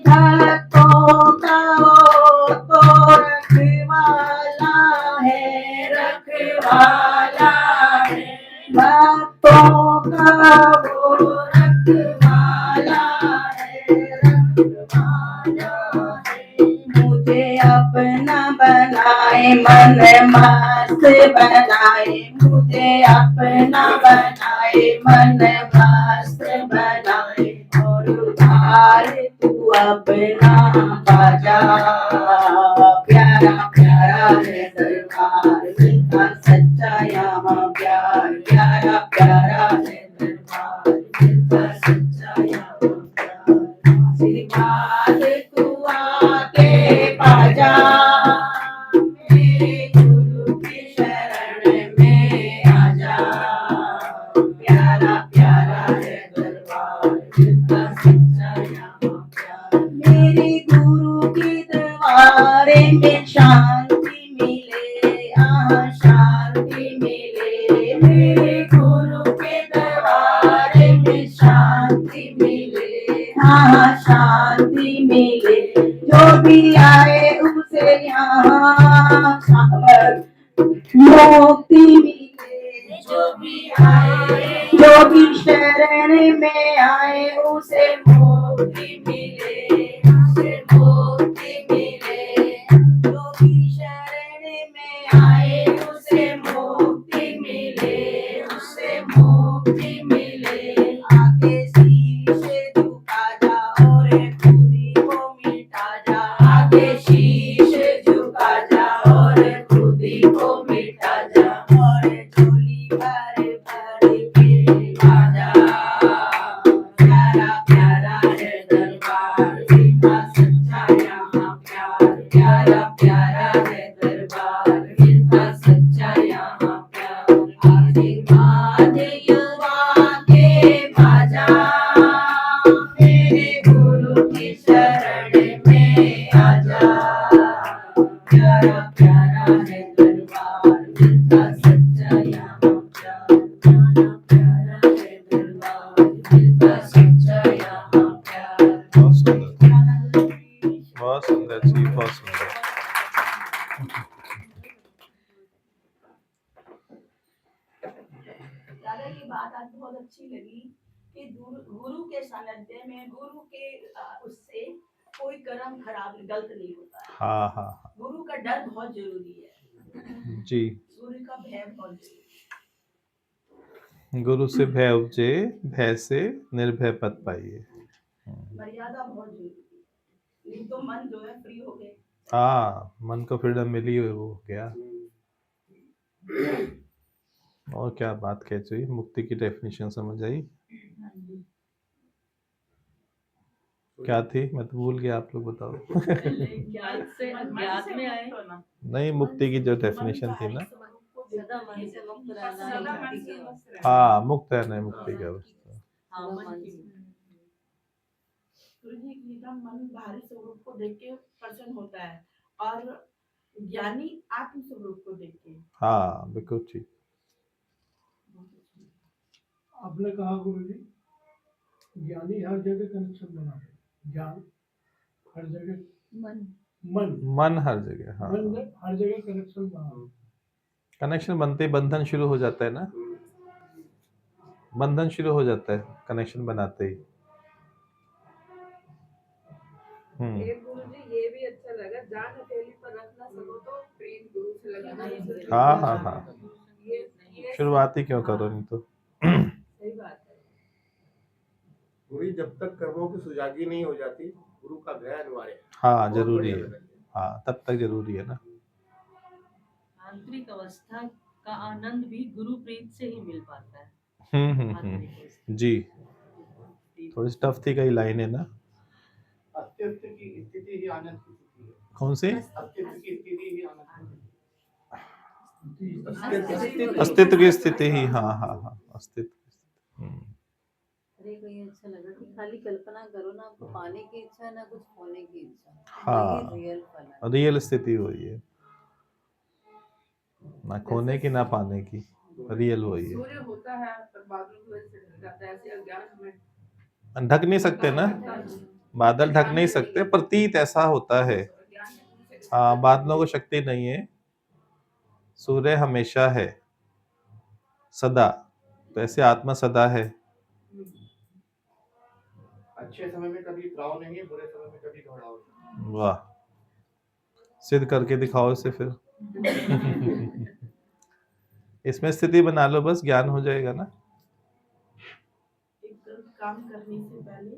भक्तों का वो तो रखवाला है, रखवाला है, भक्तों का वो रखवाला है, रखवाला है, मुझे अपना बनाए मन मस्त बनाए, मुझे अपना बनाए मन मस्त बनाए, और उधार तू अपना बाजा, प्यारा प्यारा है दरबार मिलता सच्चा यहाँ प्यार, प्यारा प्यारा है दरबार मिलता सच्चा यहाँ प्यार, आशीर्वाद तू आके पाजा, मेरे गुरु की शरण में आजा, प्यारा प्यारा है दरबार मिलता सच्चा यहाँ प्यार, मेरे गुरु की दरबारे में शांति मिले, यहाँ शांति मिले, मेरे गुरु के दरबारे में शांति मिले, हाँ शांति मिले, जो भी आए उसे यहाँ मुक्ति मिले, जो भी आए, जो भी शरण में आए उसे मुक्ति मिले, उसे मुक्ति मिले, जो भी शरण में आए उसे मुक्ति मिले, उसे मुक्ति मिले, आगे शीश झुका जा और खुद ही को मिटा जा, आगे शीश झुका जा और खुद ही को मिटा जा, और झोली भर भर के आ जा, प्यारा प्यारा है दरबार मिलता सच्चा यहाँ प्यार, प्यारा प्यारा है दरबार मिलता सच्चा यहाँ प्यार, आशीर्वाद युवा के बाजा, मेरे गुरु की शरण में आजा, प्यारा प्यारा है दरबार मिलता सच्चा यहाँ प्यार, प्यारा प्यारा है दरबार मिलता सच्चा यहाँ प्यार, बहुत सुंदर, बहुत सुंदर जी, बहुत सुंदर। दादा की बात आज बहुत अच्छी लगी कि गुरु के सानिध्य में, गुरु के उससे कोई कर्म खराब गलत नहीं होता है, हाँ हाँ हाँ गुरु का डर बहुत जरूरी है, जी, गुरु का भय बहुत जरूरी गुरु से भय उपजे, भय से निर्भय पद पाइए। है, मर्यादा बहुत जरूरी है, नहीं तो मन जो है फ्री हो गए। हाँ, मन को फ्रीडम मिली हुई, वो हो गया। और क्या बात कैच हुई? मुक्ति की डेफिनेशन समझ आई? हाँ जी। क्या थी? मैं तो भूल गया, आप लोग बताओ। ज्ञात में आए नहीं, मुक्ति की जो डेफिनेशन थी ना, सदा मन से मुक्त रहना ही मुक्ति की अवस्था। हाँ, मुक्त रहना है मुक्ति की अवस्था। हाँ, मन की गुरुजी की मन बाहरी स्वरूप को देख के प्रसन्न होता है और ज्ञानी आत्म स्वरूप को देख के। हाँ, बिल्कुल ठीक। आपने कहा गुरुजी, ज्ञानी हर जगह कनेक्शन बनाते हैं। ज्ञान हर जगह, मन मन हर जगह, हाँ, मन में हर जगह कनेक्शन बनाते। कनेक्शन बनते ही बंधन शुरू हो जाता है ना, बंधन शुरू हो जाता है कनेक्शन बनाते ही। एक गुरुजी ये भी अच्छा लगा, जान अकेली पर रख ना सको तो प्रेम गुरु से लगाना जरूरी है। हाँ हाँ हाँ, ये शुरुआत ही क्यों करो, नहीं तो। सही बात है। गुरु जब तक कर्मों की सुजागी नहीं हो जाती, गुरु का ग्रह अनिवार्य है। हाँ, बहुत जरूरी बढ़िया है। लगा। हाँ, तब तक जरूरी है ना। आंतरिक अवस्था का आनंद भी गुरु प्रीत से ही मिल पाता है। जी, थोड़ी टफ थी कई लाइनें ना। अस्तित्व की स्थिति ही आनंद की स्थिति है। कौन सी? अस्तित्व की स्थिति ही आनंद की अस्तित्व की स्थिति ही, हाँ हाँ हाँ, अस्तित्व की स्थिति। अरे कोई अच्छा लगा कि खाली कल्पना करो ना, आपको पाने की इच्छा ना कुछ होने की इच्छा। हाँ, वही रियल फल है। रियल स्थिति वही है, ना खोने की ना पाने की, रियल वही है। सूर्य होता है पर बादलों की वजह से ढक जाता है, ऐसे अज्ञान हमें ढक नहीं सकते ना, बादल ढक नहीं सकते, प्रतीत ऐसा होता है। हाँ, बादलों को शक्ति नहीं है, सूर्य हमेशा है, सदा, तो ऐसे आत्मा सदा है। अच्छे समय में कभी त्राव नहीं है, बुरे समय में कभी घबराहट। वाह, सिद्ध करके दिखाओ इसे फिर। इसमें स्थिति बना लो, बस ज्ञान हो जाएगा ना। एक काम करने से पहले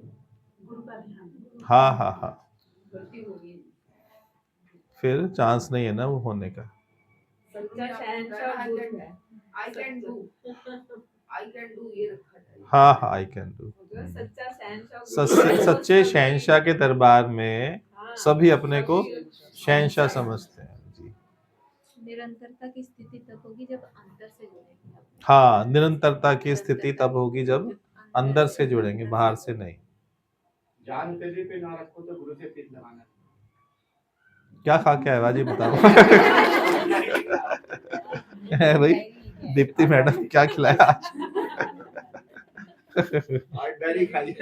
गुरु का ध्यान दो। हाँ हाँ हाँ, गलती होगी। फिर चांस नहीं है ना वो होने का। सच्चा शहंशाह गुरु है। आई कैन डू ये रखा है। हाँ हाँ, आई कैन डू। सच्चा शहंशाह सच्चे शहंशाह के दरबार में हाँ, सभी अपने को शहंशाह समझते हैं जी। निरंतरता की स्थिति तब होगी जब अंतर से जुड़ेंगे। हाँ, निरंतरता की स्थिति तब होगी जब अंदर से जुड़ेंगे, बाहर से नहीं। जान तेजी पे ना रखो तो गुरु से प्रीत लगाना। क्या खा के आए बाजी, बताओ। है भाई, दीप्ति मैडम क्या खिलाया आज? आज डरी खाई।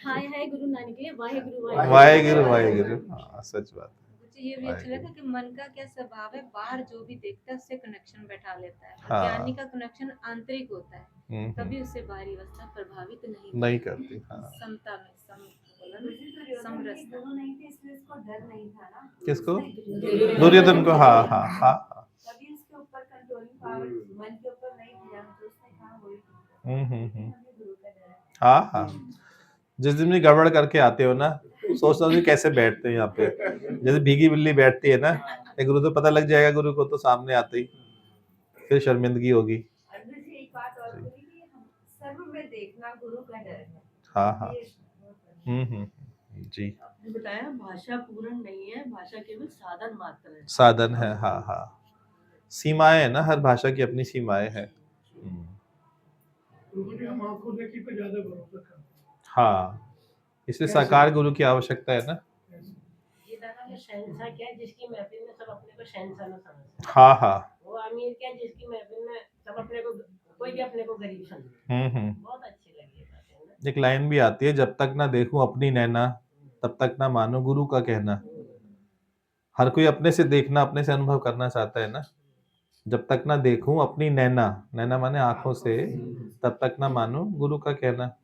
हाय हाय गुरु नानक के वाहेगुरु वाहेगुरु वाहेगुरु, हाँ सच बात है। मुझे ये भी अच्छा लगा कि मन का क्या स्वभाव है, बाहर जो भी देखता है उससे कनेक्शन बैठा लेता है। हाँ। ज्ञानी का कनेक्शन आंतरिक होता है, तभी उससे बाहरी अवस्था प्रभावित नहीं करती। हाँ, समता में समरसता। नहीं थे इसलिए उसको डर नहीं था ना। किसको? दुर्योधन को। हाँ हाँ हाँ, तभी उसके ऊपर कंट्रोलिंग पावर मन के ऊपर नहीं दिया, तो उसने कहा वही गुरु का डर है। हाँ हाँ, जिस दिन भी गड़बड़ करके आते हो ना, सोचता हूँ कैसे बैठते हैं यहाँ पे, जैसे भीगी बिल्ली बैठती है ना, एक गुरु तो पता लग जाएगा गुरु को, तो सामने आते ही फिर शर्मिंदगी होगी। एक बात और बोली कि हम सर्व में देखना गुरु का डर है। हाँ हाँ, जी, आपने बताया भाषा पूर्ण नहीं है, भाषा केवल साधन मात्र है। साधन है, हाँ हाँ, सीमाएं है ना, हर भाषा की अपनी सीमाएं हैं। गुरुजी हम आंखों देखी पे ज्यादा भरोसा करते हैं। हाँ, इसलिए साकार गुरु की आवश्यकता है ना। ये दादा में शहंशाह क्या है, जिसकी महफिल में सब अपने को शहंशाह न समझते। हाँ हाँ, वो अमीर क्या है, जिसकी महफिल में सब अपने को, कोई भी अपने को गरीब समझे। बहुत अच्छी लगी ये बात है ना। एक लाइन भी आती है, जब तक ना देखूं अपनी नैना तब तक ना मानो गुरु का कहना। हर कोई अपने से देखना, अपने से अनुभव करना चाहता है ना। जब तक ना देखूं अपनी नैना, नैना माने आंखों से, तब तक ना मानो गुरु का कहना।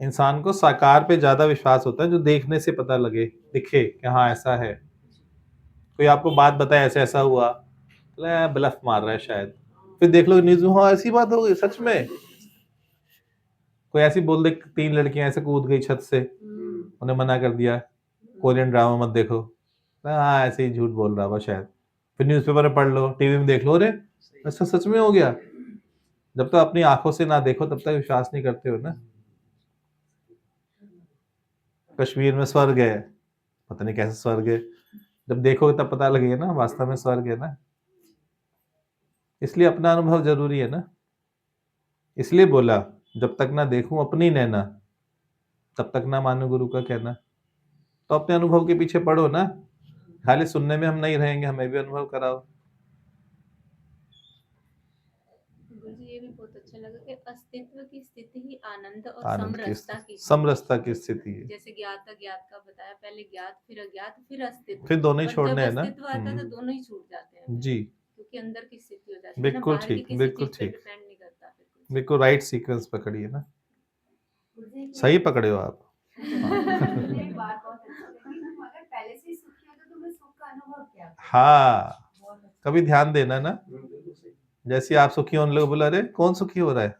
इंसान को साकार पे ज्यादा विश्वास होता है, जो देखने से पता लगे, दिखे कि हाँ ऐसा है। कोई आपको बात बताए ऐसे ऐसा हुआ, तो ब्लफ मार रहा है शायद, फिर देख लो न्यूज में, हाँ ऐसी बात हो गई सच में। कोई ऐसी बोल दे, 3 लड़कियां ऐसे कूद गई छत से, उन्हें मना कर दिया कोरियन ड्रामा मत देखो, हाँ ऐसे ही झूठ बोल रहा होगा शायद, फिर न्यूज़पेपर में पढ़ लो, टीवी में देख लो, अरे ऐसा सच में हो गया। जब तक अपनी आंखों से ना देखो तब तक विश्वास नहीं करते हो ना। कश्मीर में स्वर्ग है, पता नहीं कैसे स्वर्ग है, जब देखोगे तब पता लगेगा ना वास्तव में स्वर्ग है ना। इसलिए अपना अनुभव जरूरी है ना। इसलिए बोला जब तक ना देखूं अपनी नैना तब तक ना मानो गुरु का कहना। तो अपने अनुभव के पीछे पढ़ो ना, खाली सुनने में हम नहीं रहेंगे, हमें भी अनुभव कराओ। गुरुजी ये भी बहुत अच्छा लगा कि अस्तित्व की स्थिति ही आनंद और आनंद की समरसता की समरसता की स्थिति है। जैसे ज्ञात अज्ञात का बताया, पहले ज्ञात फिर अज्ञात फिर अस्तित्व, फिर दोनों ही और छोड़ने जब हैं ना। अस्तित्व आता है तो दोनों ही छूट जाते हैं जी क्योंकि अंदर की स्थिति हो जाती है ना, बिल्कुल बाहर की ठीक, किसी बिल्कुल चीज पे ठीक, डिपेंड नहीं करता फिर कुछ। बिल्कुल राइट सीक्वेंस पकड़ी है ना, मुझे एक सही पकड़े हो आप। मुझे एक बात बहुत अच्छी लगी, तुम अगर पहले से ही सुखी हो तो तुम्हें सुख का अनुभव क्या होता है? हाँ बहुत अच्छा। कभी ध्यान देना ना, बिल्कुल सही। जैसे आप सुखी हो, उन लोग बोला अरे कौन सुखी हो रहा है,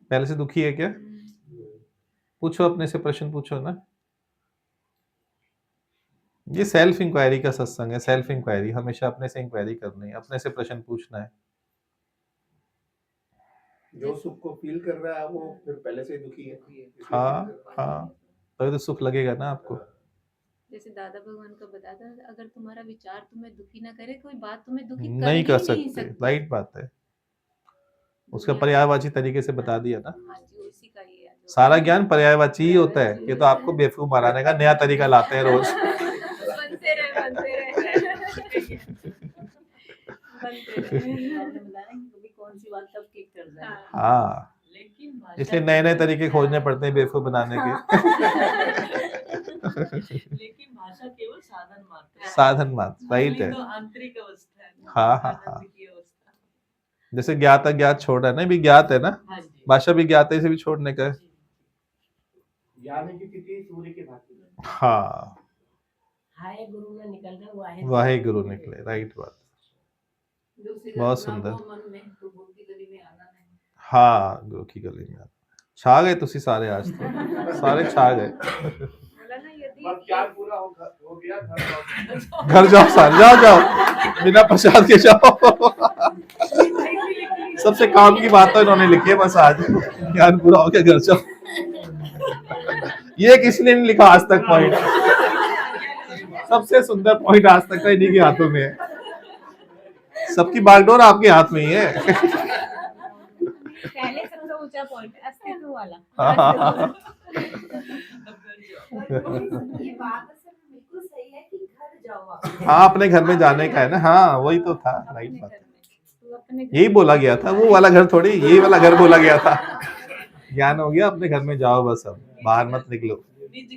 पहले से दुखी है क्या? पूछो अपने से, प्रश्न पूछो ना। ये सेल्फ इंक्वायरी का सत्संग है, सेल्फ इंक्वायरी, हमेशा अपने से इंक्वायरी करनी है, अपने से प्रश्न पूछना है। जो सुख को फील कर रहा है वो फिर पहले से ही दुखी है, इसलिए हाँ फील कर रहा है। हाँ तभी तो सुख लगेगा ना आपको। जैसे दादा भगवान का बताता है, अगर तुम्हारा विचार तुम्हें दुखी ना करे, कोई बात तुम्हें दुखी नहीं कर कर ही नहीं सकते, सकती। राइट बात है। उसका दुनिया- पर्यायवाची तरीके से बता दिया ना। हाँ जी, उसी का ये है जो- सारा ज्ञान पर्यायवाची ही होता है, ये तो आपको बेवकूफ बनाने का नया तरीका लाते हैं रोज। बनते रहे बनते रहे बनते रहे। आपने बताया कि कभी कौन सी बात कब किक कर जाए। हाँ लेकिन भाषा इसलिए नए नए तरीके खोजने पड़ते हैं बेवकूफ बनाने के। लेकिन भाषा केवल साधन मात्र है। साधन मात्र, राइट है। तो आंतरिक अवस्था है ना, हाँ, हाँ, हाँ। आनंद की अवस्था। जैसे ज्ञात अज्ञात छोड़ है ना, भी ज्ञात है ना, हाँ जी। भाषा भी ज्ञात है, इसे भी छोड़ने का है। ज्ञान की तिथि सूर्य के भांति है। हाँ हाय गुरु में निकल कर वाहे गुरु निकले, राइट बात, बहुत सुंदर। मन में तो गुरु की गली में आना नहीं। हाँ गुरु की गली में छा गए तुसी सारे, आज तो सारे छा गए। बोला ना यदि बस ज्ञान पूरा हो गया, घर जाओ। घर जाओ सारे, जाओ जाओ बिना प्रसाद के जाओ। सबसे काम की बात तो इन्होंने लिखी है बस आज, ज्ञान पूरा हो गया घर जाओ। ये किसने नहीं लिखा आज तक पॉइंट, सबसे सुंदर पॉइंट आज तक का इन्हीं के हाथों में है। सबकी बागडोर आपके हाथ में ही है। पहले सबसे ऊंचा पॉइंट अस्तित्व वाला। ये बात असल में बिल्कुल सही है कि घर जाओ आप। हाँ अपने घर में जाने का है ना, हाँ वही तो था, राइट अपने बात। घर में तू अपने घर यही बोला गया था, वो वाला घर थोड़ी, यही वाला घर बोला गया था। ज्ञान हो गया, अपने घर में जाओ बस, अब बाहर मत निकलो,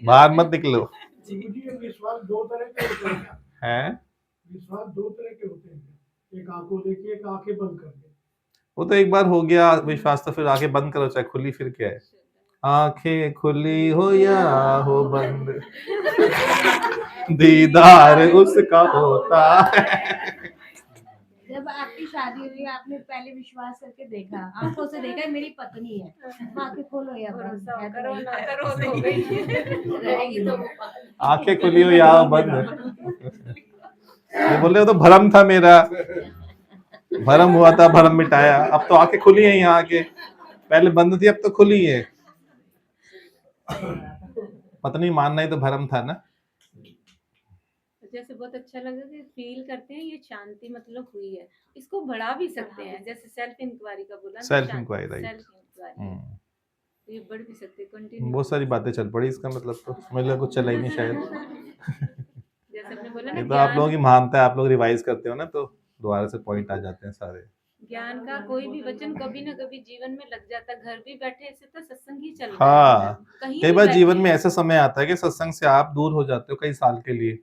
बाहर मत निकलो। गुरुजी ये विश्वास दो तरह के होते हैं। हैं विश्वास दो तरह के होते हैं, एक आंखों लेके, एक आंखें बंद करके। वो तो एक बार हो गया विश्वास, तो फिर आंखें बंद करो चाहे खुली, फिर क्या है, आंखें खुली हो या हो बंद, दीदार उसका होता है। जब आपकी शादी हुई आपने पहले विश्वास करके देखा, आंखों से देखा मेरी पत्नी है, आंखें खोलो या बंद, भरोसा या तो करो नहीं। ना करो तो हो गई। रहेगी तो आंखें खुली हो या हो बंद, ये बोले वो तो भरम था मेरा, भरम हुआ था, भरम मिटाया, अब तो आंखें खुली हैं यहाँ के, पहले बंद थी अब तो खुली है। पत्नी मानना ही तो भरम था ना। जैसे बहुत अच्छा लगा कि फील करते हैं ये शांति मतलब हुई है, इसको बढ़ा भी सकते हैं, जैसे सेल्फ इंक्वायरी का बोला ना, Self inquiry, right. Self inquiry ये बढ़ भी सकते, कंटिन्यू बहुत सारी बातें चल पड़ी, इसका मतलब तो मतलब कुछ चला ही नहीं शायद। जैसे आपने बोला ये ना तो आप लोगों की ज्ञान, महानता है, आप लोग रिवाइज करते हो ना तो दोबारा से पॉइंट आ जाते हैं सारे। ज्ञान का कोई भी वचन कभी ना कभी जीवन में लग जाता है, घर भी बैठे ऐसे तो सत्संग ही चल रहा है, हाँ कहीं कई भी बार बैठे जीवन में हैं। ऐसा समय आता है कि सत्संग से आप दूर हो जाते हो कई साल के लिए,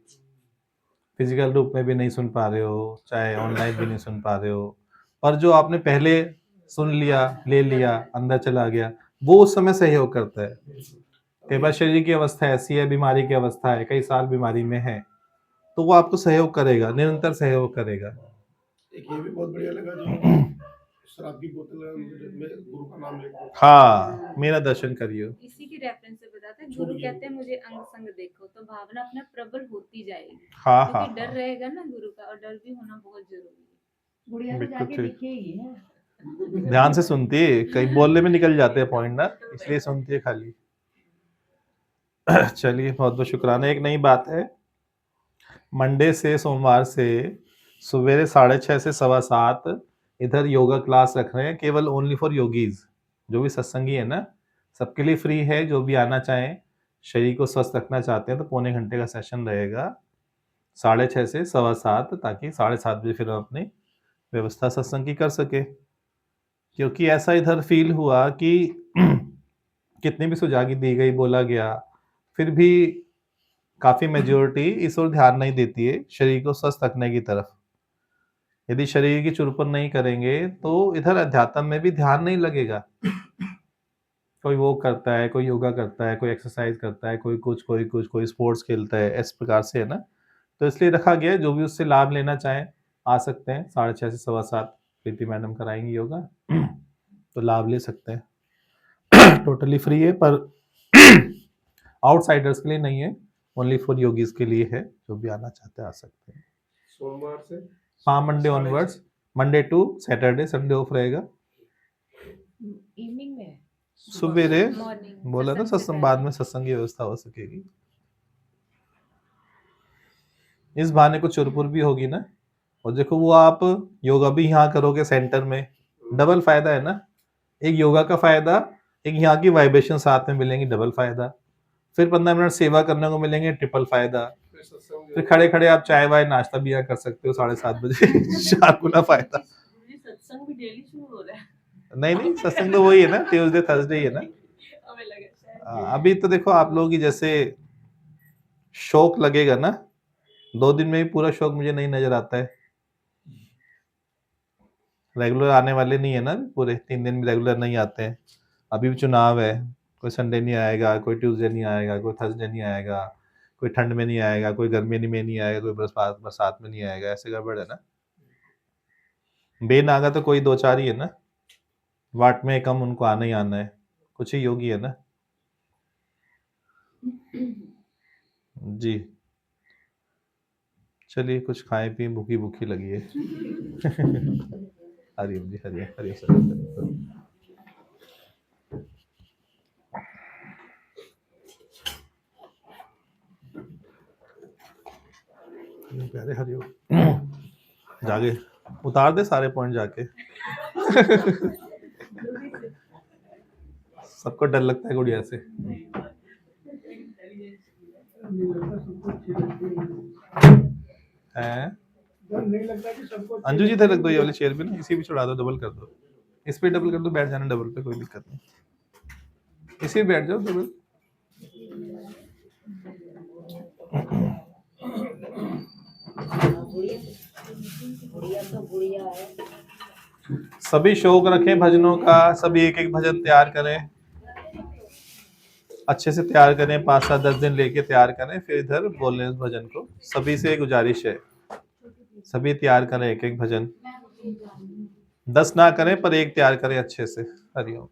फिजिकल रूप में भी नहीं सुन पा रहे हो, चाहे ऑनलाइन भी नहीं सुन पा रहे हो, पर जो आपने पहले सुन लिया, ले लिया, अंदर चला गया, वो उस समय सहयोग करता है। कई बार शरीर की अवस्था ऐसी है, बीमारी की अवस्था है, कई साल बीमारी में है, तो वो आपको सहयोग करेगा, निरंतर सहयोग करेगा। एक ये भी बहुत बढ़िया लगा जो शराब की बोतल में गुरु का नाम लेकर हाँ, मेरा दर्शन करियो। इसी की रेफरेंस से बताते हैं, गुरु कहते हैं मुझे अंग संग देखो, तो भावना अपना प्रबल होती जाएगी, हाँ क्योंकि हाँ डर हाँ, रहेगा ना गुरु का, और डर भी होना बहुत जरूरी है। गुड़िया तो बिल्कुल जाके ठीक। दिखेगी है। ध्यान से सुनती है, कहीं बोलने में निकल जाते हैं पॉइंट ना, इसलिए सुनती है खाली। चलिए, बहुत बहुत शुक्राना। एक नई बात है, मंडे से सोमवार से सवेरे 6:30 से 7:15 इधर योगा क्लास रख रहे हैं, केवल ओनली फॉर योगीज। जो भी सत्संगी है ना, सबके लिए फ्री है। जो भी आना चाहें, शरीर को स्वस्थ रखना चाहते हैं, तो पौने घंटे का सेशन रहेगा 6:30 से 7:15, ताकि 7:30 बजे फिर हम अपनी व्यवस्था सत्संग की कर सके। क्योंकि ऐसा इधर फील हुआ कि कितनी भी सुजागी दी गई, बोला गया, फिर भी काफी मेजोरिटी इस ओर ध्यान नहीं देती है, शरीर को स्वस्थ रखने की तरफ। यदि शरीर की चुरपन नहीं करेंगे तो इधर अध्यात्म में भी ध्यान नहीं लगेगा। कोई वो करता है, कोई योगा करता है, कोई एक्सरसाइज करता है, कोई कुछ, कोई स्पोर्ट्स खेलता है, इस प्रकार से है ना। तो इसलिए रखा गया है, जो भी उससे लाभ लेना चाहें आ सकते हैं। 6:30 से 7:15 प्रीति मैडम कराएंगी योगा, तो लाभ ले सकते हैं। टोटली फ्री है, पर आउटसाइडर्स के लिए नहीं है, ओनली फॉर योगीज के लिए है। जो भी आना चाहते हैं आ सकते हैं। सोमवार से हाँ, Monday onwards, Monday to Saturday, Sunday off रहेगा। इवनिंग में सुबेरे मॉर्निंग बोला था, सत्संग बाद में सत्संग की व्यवस्था हो सकेगी। इस बहाने को चुरपुर भी होगी ना। और देखो, वो आप योगा भी यहाँ करोगे सेंटर में, डबल फायदा है ना। एक योगा का फायदा, एक यहाँ की वाइब्रेशन साथ में मिलेंगी, डबल फायदा। फिर 15 मिनट सेवा करने को मिलेंगे, ट्रिपल फायदा। फिर सत्संग फिर खड़े खड़े आप चाय वाय नाश्ता भी यहाँ कर सकते हो 7:30 बजे। 4 गुना फायदा। गुरुजी सत्संग भी डेली शुरू हो रहा है। नहीं नहीं, सत्संग तो वही है ना, ट्यूसडे थर्सडे ही है ना। हमें लगा शायद अभी तो देखो, आप लोगों की जैसे शौक लगेगा ना, 2 दिन में भी पूरा शौक मुझे नहीं नजर आता है। रेगुलर आने वाले नहीं है ना, पूरे 3 दिन भी रेगुलर नहीं आते हैं। अभी भी चुनाव है, कोई संडे नहीं आएगा, कोई ट्यूसडे नहीं आएगा, कोई थर्सडे नहीं आएगा, कोई ठंड में नहीं आएगा, कोई गर्मी में नहीं आएगा, कोई बरसात में नहीं आएगा। ऐसे गड़बड़ है ना। बेनागा तो कोई 2-4 ही है ना, वाट में कम, उनको आना ही आना है। कुछ ही योगी है ना जी। चलिए, कुछ खाएं पिए, भूखी भूखी लगी है। हरिओम जी, हरिओम, हरिओम सर। प्यारे हरिओम। जागे, उतार दे सारे पॉइंट जाके। सबको डर लगता है गुड़िया से। नहीं लगता सबको अच्छी लगती है। हैं? डर नहीं लगता कि सबको अच्छी अंजू जी, इधर रख दो ये लगती वाली चेयर पे ना, इसी पे चढ़ा दो, डबल कर दो। इस पे डबल कर दो, बैठ जाना डबल पे, कोई दिक्कत नहीं। इसी पे बैठ जाओ डबल। गुड़िया तो गुड़िया है। सभी शौक रखें भजनों का, सभी एक एक भजन तैयार करें, अच्छे से तैयार करें, 5-7-10 दिन लेके तैयार करें, फिर इधर बोलने उस भजन को। सभी से गुजारिश है, सभी तैयार करें एक एक भजन। 10 ना करें, पर एक तैयार करें अच्छे से। हरिओम।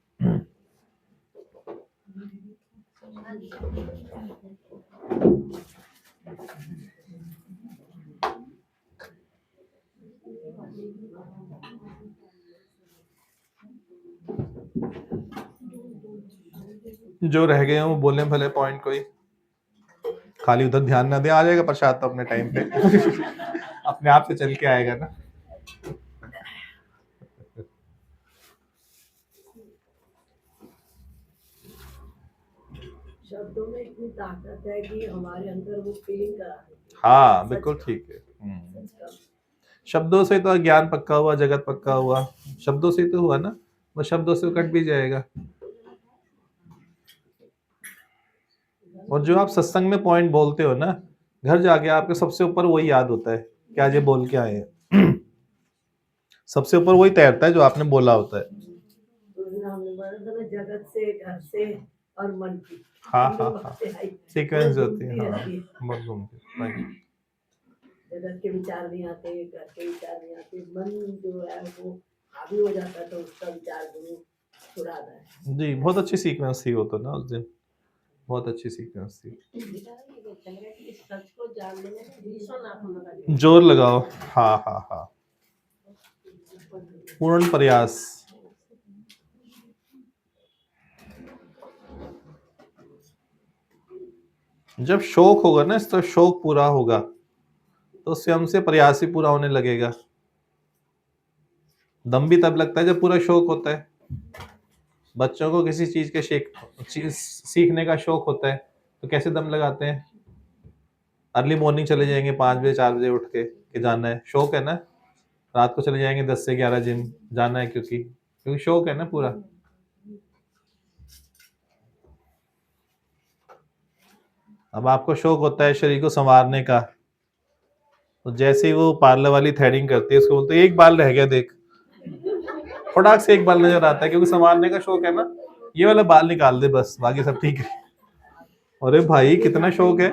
जो रह गए हों बोले भले पॉइंट, कोई खाली उधर ध्यान ना दे, आ जाएगा प्रसाद तो अपने टाइम पे। अपने आप से चल के आएगा ना। शब्दों में इतनी ताकत है कि हमारे अंदर वो फीलिंग करा देती है। हाँ, बिल्कुल ठीक है। सच का। शब्दों से तो ज्ञान पक्का हुआ, जगत पक्का हुआ। शब्दों से तो हुआ ना, वो शब्दों से कट भी जाएगा। और जो आप सत्संग में पॉइंट बोलते हो ना, घर जाके आपके सबसे ऊपर वही याद होता है, क्या ये बोल के आए हैं। सबसे ऊपर वही तैरता है जो आपने बोला होता है। तो हमने बोला था ना, जगत से, घर से और मन की। हाँ तीनों हाँ हाँ, बातें आई। सीक्वेंस वो होती है। घूमती हाँ, रहती है। बहुत घूमती है, right। जगत के विचार नहीं आते, घर के विचार नहीं आते, मन जो है वो हावी हो जाता है तो उसका विचार गुरु छुड़ाता है। जी, बहुत अच्छी सीक्वेंस थी वो तो ना उस दिन, बहुत अच्छी सीक्वेंस थी। इस सच को जानने में 20 लाख लगा जोर लगाओ। हाँ, हाँ, हाँ। पूर्ण प्रयास। जब शौक होगा ना, तो शौक पूरा होगा तो स्वयं से प्रयास ही पूरा होने लगेगा। दम भी तब लगता है जब पूरा शौक होता है। बच्चों को किसी चीज के चीज सीखने का शौक होता है तो कैसे दम लगाते हैं? अर्ली मॉर्निंग चले जाएंगे 5 बजे 4 बजे उठ के कि जाना है, शौक है ना। रात को चले जाएंगे 10 से 11 जिम, जाना है क्योंकि शौक है ना पूरा। अब आपको शौक होता है शरीर को संवारने का, तो जैसे ही वो पार्लर वाली थ्रेडिंग करती है उसको बोलते हैं एक बाल रह गया देख, फटाक से एक बाल नजर आता है क्योंकि संवारने का शौक है ना, ये वाला बाल निकाल दे बस, बाकी सब ठीक है। अरे भाई कितना शौक है,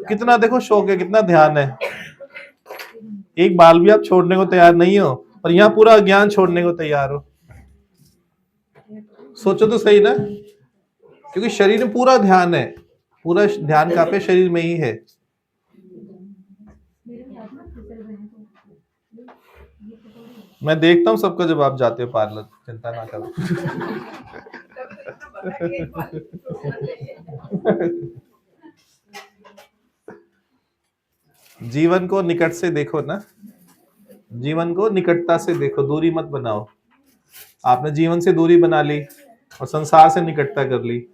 कितना देखो शौक है, कितना ध्यान है। एक बाल भी आप छोड़ने को तैयार नहीं हो, पर यहाँ पूरा ज्ञान छोड़ने को तैयार हो। सोचो तो सही ना, क्योंकि शरीर में पूरा ध्यान है, पूरा ध्यान कहाँ पे? शरीर में ही है। मैं देखता हूँ सबका जब आप जाते हो पार्लर, चिंता ना करो। जीवन को निकट से देखो ना, जीवन को निकटता से देखो, दूरी मत बनाओ। आपने जीवन से दूरी बना ली और संसार से निकटता कर ली।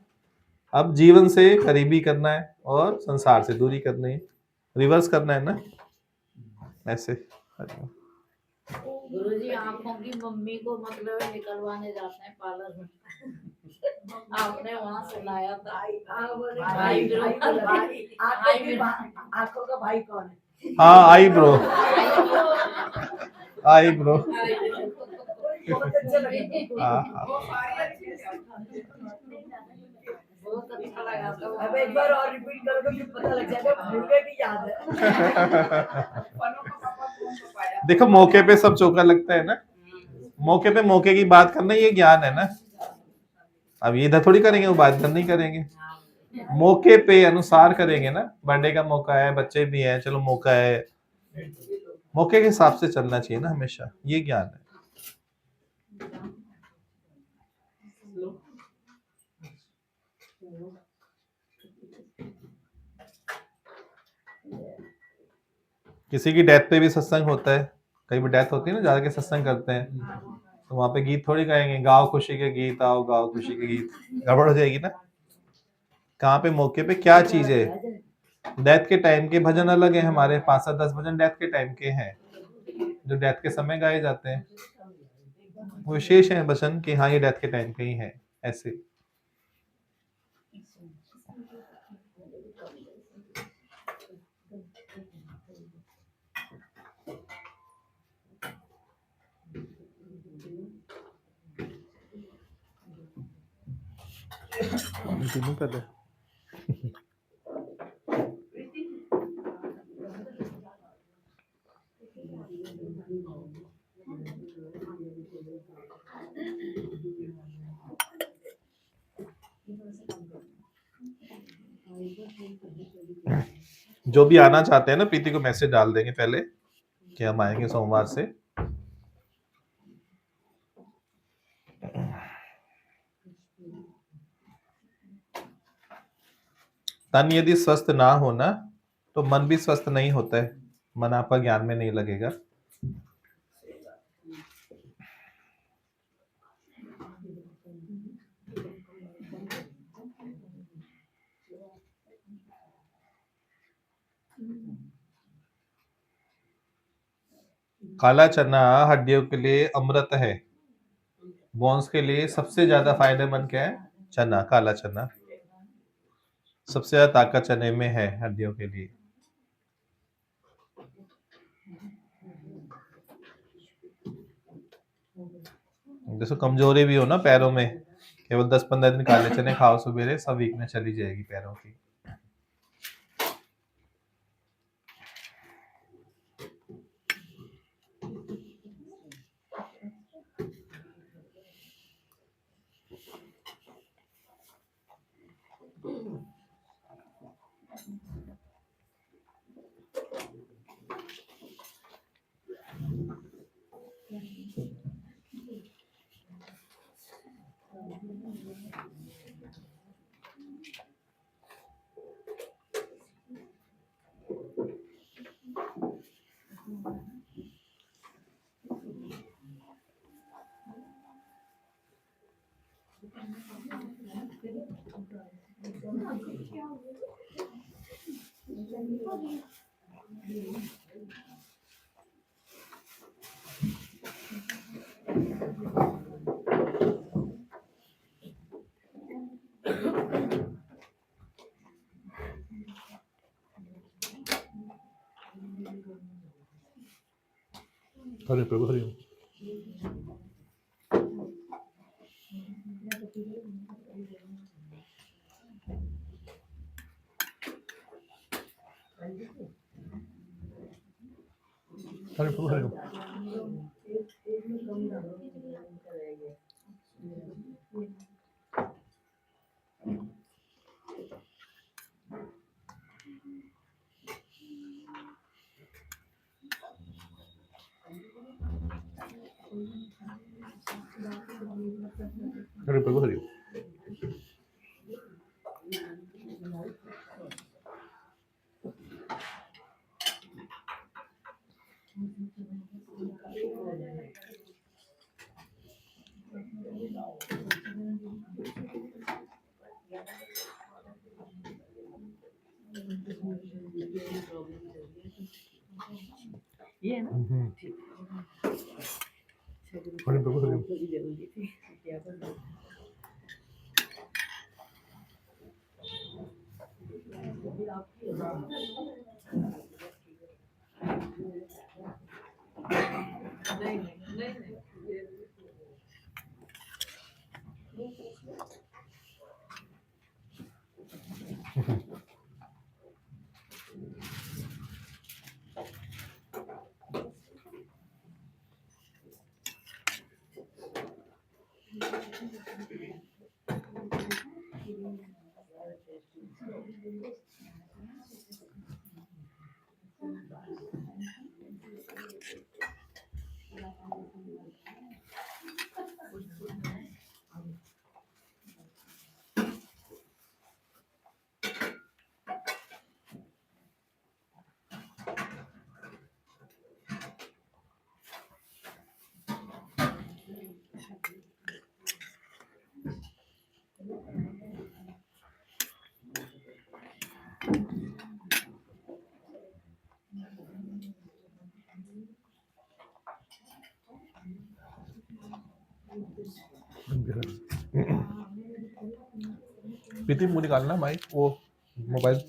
अब जीवन से करीबी करना है और संसार से दूरी करनी है, रिवर्स करना है ना, ऐसे। गुरुजी आंखों की मम्मी को मतलब निकलवाने जाते हैं पार्लर में। आपने वहाँ सुनाया था। आंखों का भाई कौन है? हाँ, आई ब्रो, आई ब्रो। बहुत अच्छा लगा। हाँ, बहुत अच्छा लगा। अब एक बार और रिपीट करो तो फिर पता लग जाएगा मुझे भी याद है। देखो मौके पे सब चौका लगता है ना, मौके पे मौके की बात करना ये ज्ञान है ना। अब ये इधर थोड़ी करेंगे, वो बात इधर नहीं करेंगे, मौके पे अनुसार करेंगे ना। बर्थडे का मौका है, बच्चे भी हैं, चलो मौका है, मौके के हिसाब से चलना चाहिए ना हमेशा, ये ज्ञान है। किसी की डेथ पे भी सत्संग होता है, कई बार डेथ होती है ना, जाके सत्संग करते हैं, तो वहां पे गीत थोड़ी गाएंगे, गाओ खुशी के गीत, आओ गाओ खुशी के गीत, गड़बड़ हो जाएगी ना। कहाँ पे मौके पे क्या चीज है? डेथ के टाइम के भजन अलग है हमारे, 5-7-10 भजन डेथ के टाइम के हैं जो डेथ के समय गाए जाते हैं, वो विशेष है भजन कि हाँ ये डेथ के टाइम के ही है, ऐसे। जो भी आना चाहते हैं ना, प्रीति को मैसेज डाल देंगे पहले कि हम आएंगे सोमवार से। तन यदि स्वस्थ ना हो ना, तो मन भी स्वस्थ नहीं होता है, मन आपका ज्ञान में नहीं लगेगा। काला चना हड्डियों के लिए अमृत है, बोन्स के लिए सबसे ज्यादा फायदेमंद क्या है? चना, काला चना सबसे ज्यादा ताकत चने में है हड्डियों के लिए। जैसे कमजोरी भी हो ना पैरों में, केवल 10-15 दिन काले चने खाओ सवेरे, सब वीकनेस चली जाएगी पैरों की। हरे प्रभु हरि ओम। हरे प्रभु हरि ओम। हरे प्रभु हरि ओम। ये है ना हरे प्रभु हरि ओम। थोड़ी जरूरी थी क्या नहीं नहीं नहीं ये प्रीति मुझे निकालना माइक वो मोबाइल